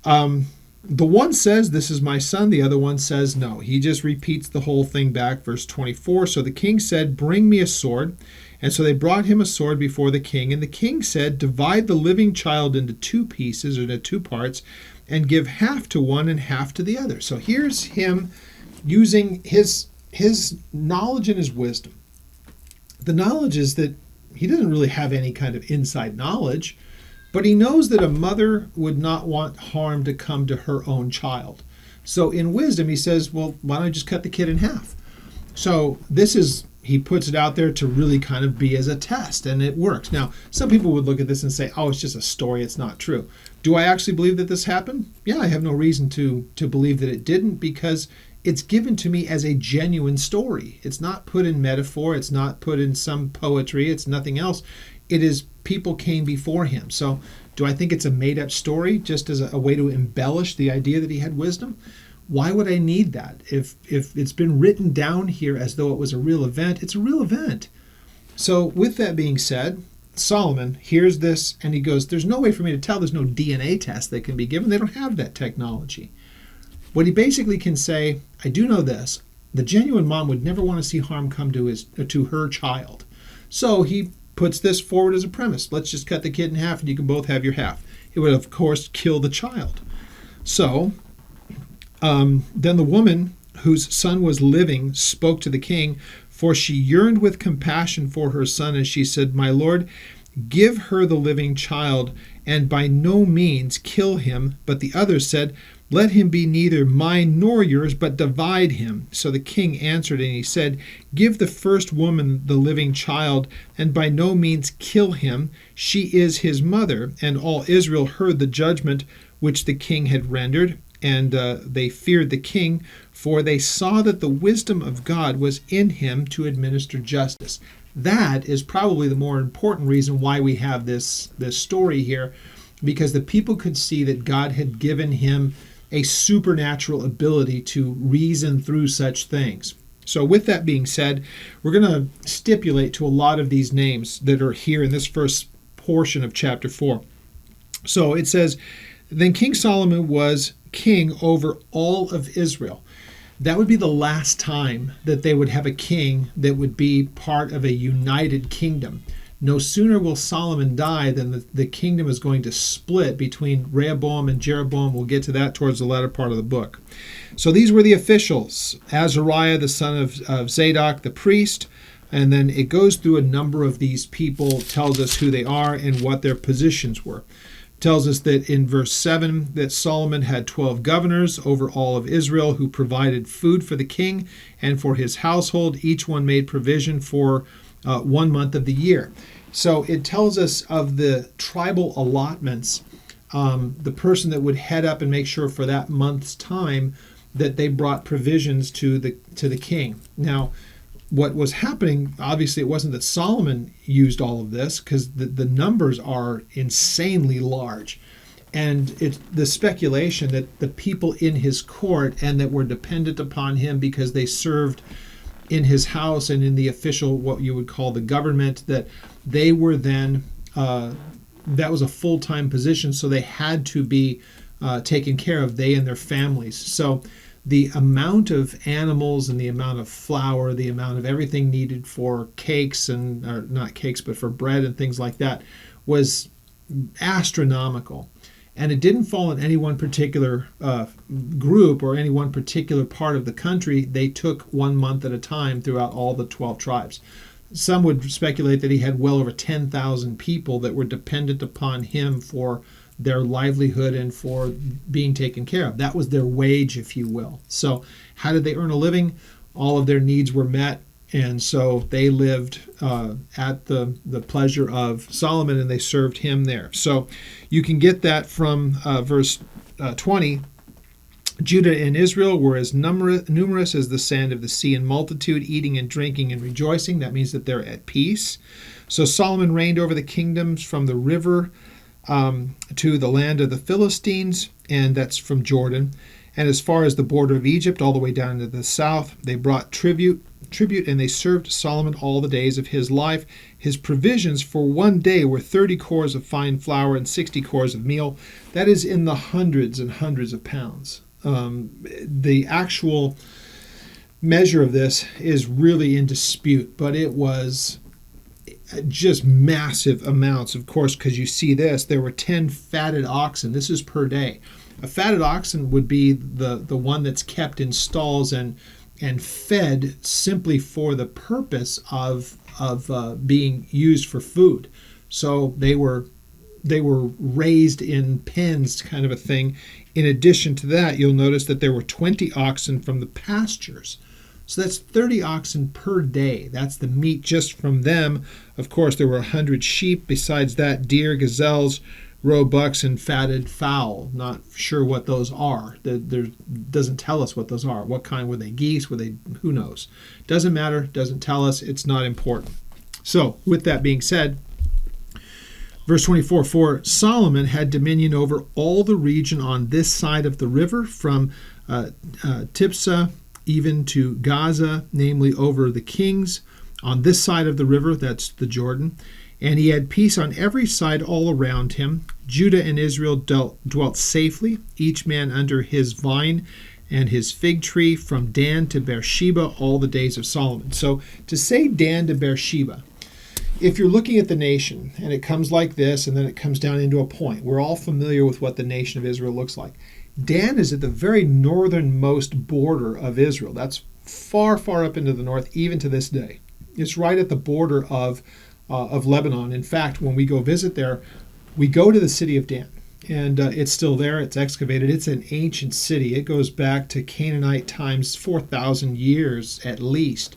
the one says, this is my son. The other one says, no. He just repeats the whole thing back, verse 24. So the king said, bring me a sword. And so they brought him a sword before the king. And the king said, divide the living child into two pieces, or into two parts, and give half to one and half to the other. So here's him using his knowledge and his wisdom. The knowledge is that he doesn't really have any kind of inside knowledge, but he knows that a mother would not want harm to come to her own child. So in wisdom, he says, well, why don't I just cut the kid in half? So he puts it out there to really kind of be as a test, and it works. Now, some people would look at this and say, oh, it's just a story, it's not true. Do I actually believe that this happened? Yeah, I have no reason to believe that it didn't, because it's given to me as a genuine story. It's not put in metaphor, it's not put in some poetry, it's nothing else. It is people came before him. So do I think it's a made-up story just as a way to embellish the idea that he had wisdom? Why would I need that? If it's been written down here as though it was a real event, it's a real event. So with that being said, Solomon hears this and he goes, there's no way for me to tell. There's no DNA test that can be given. They don't have that technology. What he basically can say, I do know this. The genuine mom would never want to see harm come to her child. So he puts this forward as a premise. Let's just cut the kid in half and you can both have your half. It would, of course, kill the child. So then the woman whose son was living spoke to the king, for she yearned with compassion for her son, and she said, my lord, give her the living child, and by no means kill him. But the other said, let him be neither mine nor yours, but divide him. So the king answered, and he said, give the first woman the living child, and by no means kill him. She is his mother. And all Israel heard the judgment which the king had rendered. And they feared the king, for they saw that the wisdom of God was in him to administer justice. That is probably the more important reason why we have this story here, because the people could see that God had given him a supernatural ability to reason through such things. So with that being said, we're going to stipulate to a lot of these names that are here in this first portion of chapter 4. So it says, then King Solomon was king over all of Israel. That would be the last time that they would have a king that would be part of a united kingdom. No sooner will Solomon die than the kingdom is going to split between Rehoboam and Jeroboam. We'll get to that towards the latter part of the book. So these were the officials. Azariah, the son of Zadok, the priest. And then it goes through a number of these people, tells us who they are and what their positions were. Tells us that in verse 7 that Solomon had 12 governors over all of Israel who provided food for the king and for his household. Each one made provision for 1 month of the year. So it tells us of the tribal allotments, the person that would head up and make sure for that month's time that they brought provisions to the king. Now, what was happening, obviously it wasn't that Solomon used all of this, because the numbers are insanely large. And it's the speculation that the people in his court and that were dependent upon him because they served in his house and in the official, what you would call the government, that they were then, that was a full-time position, so they had to be taken care of, they and their families. So the amount of animals and the amount of flour, the amount of everything needed for cakes or not cakes, but for bread and things like that was astronomical. And it didn't fall in any one particular group or any one particular part of the country. They took 1 month at a time throughout all the 12 tribes. Some would speculate that he had well over 10,000 people that were dependent upon him for their livelihood and for being taken care of. That was their wage, if you will. So how did they earn a living? All of their needs were met And so they lived at the pleasure of Solomon, and they served him there. So you can get that from verse 20. Judah and Israel were as numerous as the sand of the sea in multitude, eating and drinking and rejoicing. That means that they're at peace. So Solomon reigned over the kingdoms from the river to the land of the Philistines, and that's from Jordan. And as far as the border of Egypt, all the way down to the south, they brought tribute, and they served Solomon all the days of his life. His provisions for one day were 30 cores of fine flour and 60 cores of meal. That is in the hundreds and hundreds of pounds. The actual measure of this is really in dispute, but it was just massive amounts, of course, because you see this. There were 10 fatted oxen. This is per day. A fatted oxen would be the one that's kept in stalls and fed simply for the purpose of being used for food. So they were raised in pens, kind of a thing. In addition to that, you'll notice that there were 20 oxen from the pastures. So that's 30 oxen per day. That's the meat just from them. Of course, there were 100 sheep. Besides that, deer, gazelles, roebucks, and fatted fowl. Not sure what those are. There doesn't tell us what those are. What kind were they? Geese? Were they? Who knows? Doesn't matter. Doesn't tell us. It's not important. So, with that being said, verse 24, for Solomon had dominion over all the region on this side of the river, from Tipsah even to Gaza, namely over the kings on this side of the river, that's the Jordan. And he had peace on every side all around him. Judah and Israel dwelt safely, each man under his vine and his fig tree, from Dan to Beersheba all the days of Solomon. So to say Dan to Beersheba, if you're looking at the nation and it comes like this and then it comes down into a point, we're all familiar with what the nation of Israel looks like. Dan is at the very northernmost border of Israel. That's far, far up into the north, even to this day. It's right at the border of Lebanon. In fact, when we go visit there, we go to the city of Dan, and it's still there. It's excavated. It's an ancient city. It goes back to Canaanite times, 4,000 years at least.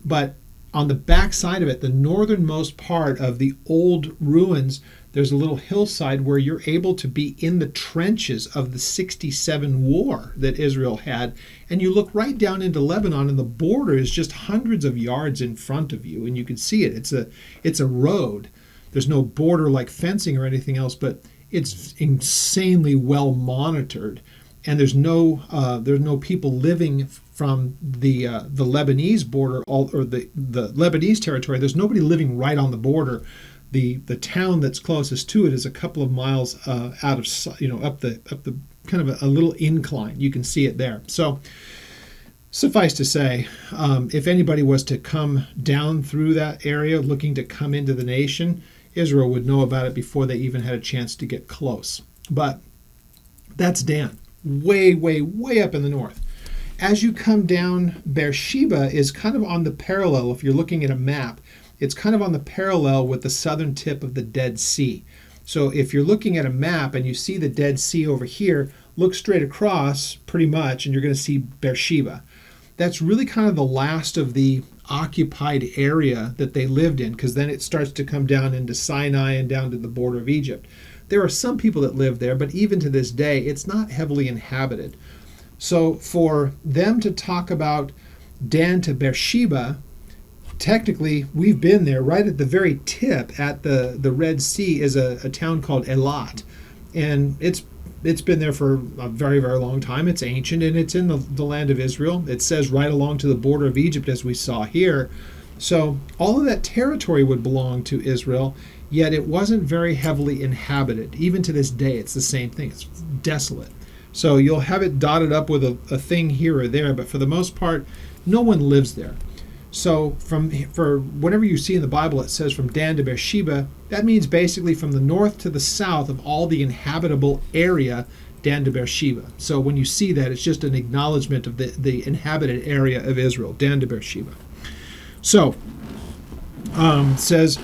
But on the back side of it, the northernmost part of the old ruins, there's a little hillside where you're able to be in the trenches of the 67 war that Israel had. And you look right down into Lebanon, and the border is just hundreds of yards in front of you, and you can see it. It's a road. There's no border like fencing or anything else, but it's insanely well monitored. And there's no people living from the Lebanese border or the Lebanese territory. There's nobody living right on the border. The town that's closest to it is a couple of miles out of, up the kind of a little incline. You can see it there. So suffice to say, if anybody was to come down through that area looking to come into the nation, Israel would know about it before they even had a chance to get close. But that's Dan, way, way, way up in the north. As you come down, Beersheba is kind of on the parallel. If you're looking at a map, it's kind of on the parallel with the southern tip of the Dead Sea. So if you're looking at a map and you see the Dead Sea over here, look straight across pretty much, and you're going to see Beersheba. That's really kind of the last of the occupied area that they lived in, because then it starts to come down into Sinai and down to the border of Egypt. There are some people that live there, but even to this day, it's not heavily inhabited. So for them to talk about Dan to Beersheba, technically, we've been there. Right at the very tip at the Red Sea is a town called Elat. And it's been there for a very, very long time. It's ancient, and it's in the land of Israel. It says right along to the border of Egypt, as we saw here. So all of that territory would belong to Israel, yet it wasn't very heavily inhabited. Even to this day, it's the same thing. It's desolate. So you'll have it dotted up with a thing here or there, but for the most part, no one lives there. So for whenever you see in the Bible it says from Dan to Beersheba, that means basically from the north to the south of all the inhabitable area, Dan to Beersheba. So when you see that, it's just an acknowledgement of the inhabited area of Israel, Dan to Beersheba. So it says,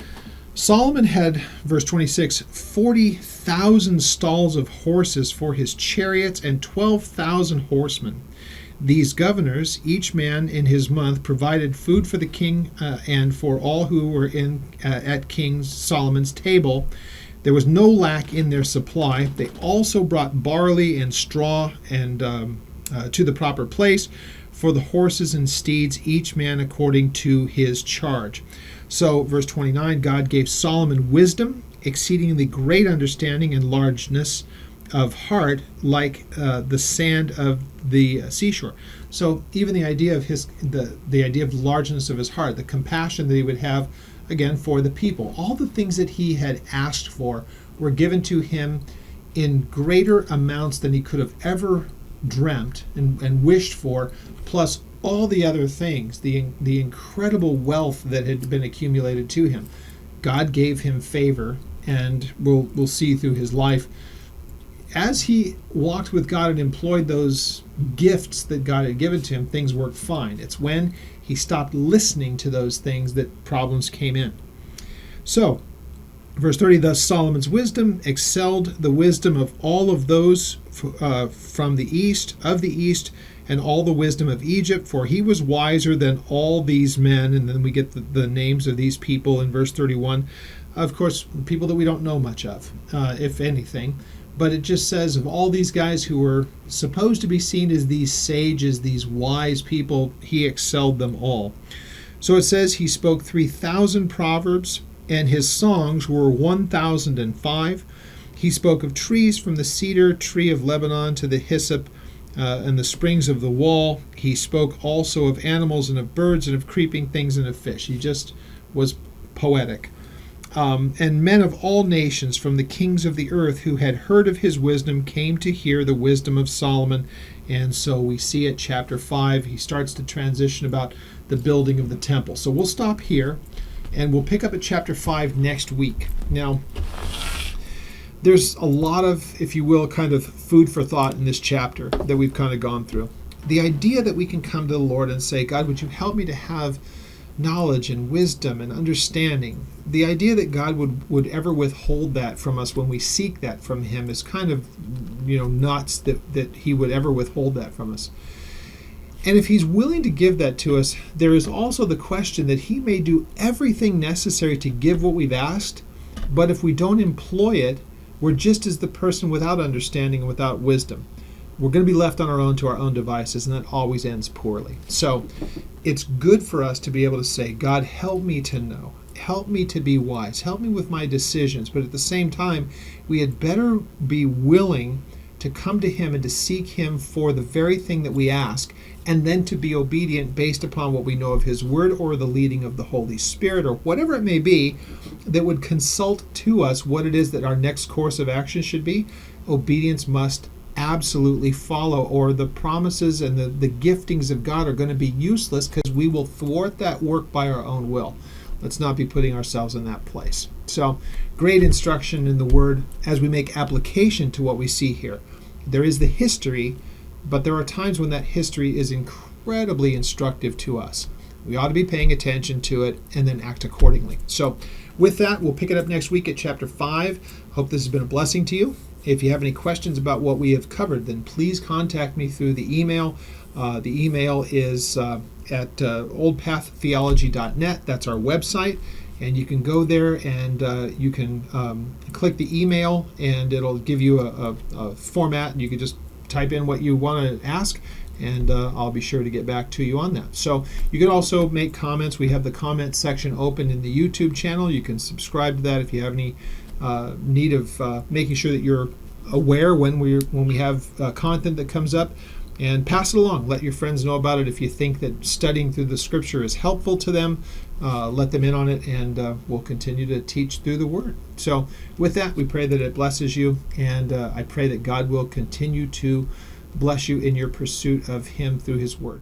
Solomon had, verse 26, 40,000 stalls of horses for his chariots and 12,000 horsemen. These governors, each man in his month, provided food for the king and for all who were at King Solomon's table. There was no lack in their supply. They also brought barley and straw and to the proper place for the horses and steeds, each man according to his charge. So, verse 29, God gave Solomon wisdom, exceedingly great understanding and largeness of heart, like the sand of the seashore. So even the idea of the idea of largeness of his heart, the compassion that he would have, again, for the people, all the things that he had asked for were given to him in greater amounts than he could have ever dreamt and wished for, plus all the other things, the incredible wealth that had been accumulated to him. God gave him favor, and we'll see through his life, as he walked with God and employed those gifts that God had given to him, things worked fine. It's when he stopped listening to those things that problems came in. So, verse 30, thus Solomon's wisdom excelled the wisdom of all of those from the east, and all the wisdom of Egypt, for he was wiser than all these men. And then we get the names of these people in verse 31. Of course, people that we don't know much of, if anything. But it just says of all these guys who were supposed to be seen as these sages, these wise people, he excelled them all. So it says he spoke 3,000 proverbs, and his songs were 1,005. He spoke of trees, from the cedar tree of Lebanon to the hyssop and the springs of the wall. He spoke also of animals and of birds and of creeping things and of fish. He just was poetic. And men of all nations from the kings of the earth who had heard of his wisdom came to hear the wisdom of Solomon. And so we see at chapter 5, he starts to transition about the building of the temple. So we'll stop here, and we'll pick up at chapter 5 next week. Now, there's a lot of, if you will, kind of food for thought in this chapter that we've kind of gone through. The idea that we can come to the Lord and say, God, would you help me to have knowledge and wisdom and understanding. The idea that God would ever withhold that from us when we seek that from him is kind of, nuts that he would ever withhold that from us. And if he's willing to give that to us, there is also the question that he may do everything necessary to give what we've asked, but if we don't employ it, we're just as the person without understanding and without wisdom. We're going to be left on our own to our own devices, and that always ends poorly. So it's good for us to be able to say, God, help me to know. Help me to be wise. Help me with my decisions. But at the same time, we had better be willing to come to him and to seek him for the very thing that we ask, and then to be obedient based upon what we know of his word or the leading of the Holy Spirit or whatever it may be that would consult to us what it is that our next course of action should be. Obedience must absolutely follow, or the promises and the giftings of God are going to be useless because we will thwart that work by our own will. Let's not be putting ourselves in that place. So, great instruction in the Word as we make application to what we see here. There is the history, but there are times when that history is incredibly instructive to us. We ought to be paying attention to it and then act accordingly. So, with that, we'll pick it up next week at chapter 5. Hope this has been a blessing to you. If you have any questions about what we have covered, then please contact me through the email. The email is at oldpaththeology.net. That's our website. And you can go there and you can click the email, and it'll give you a format, and you can just type in what you want to ask, and I'll be sure to get back to you on that. So you can also make comments. We have the comment section open in the YouTube channel. You can subscribe to that if you have any need of making sure that you're aware when we have content that comes up, and pass it along. Let your friends know about it. If you think that studying through the scripture is helpful to them, let them in on it, and we'll continue to teach through the word. So with that, we pray that it blesses you, and I pray that God will continue to bless you in your pursuit of him through his word.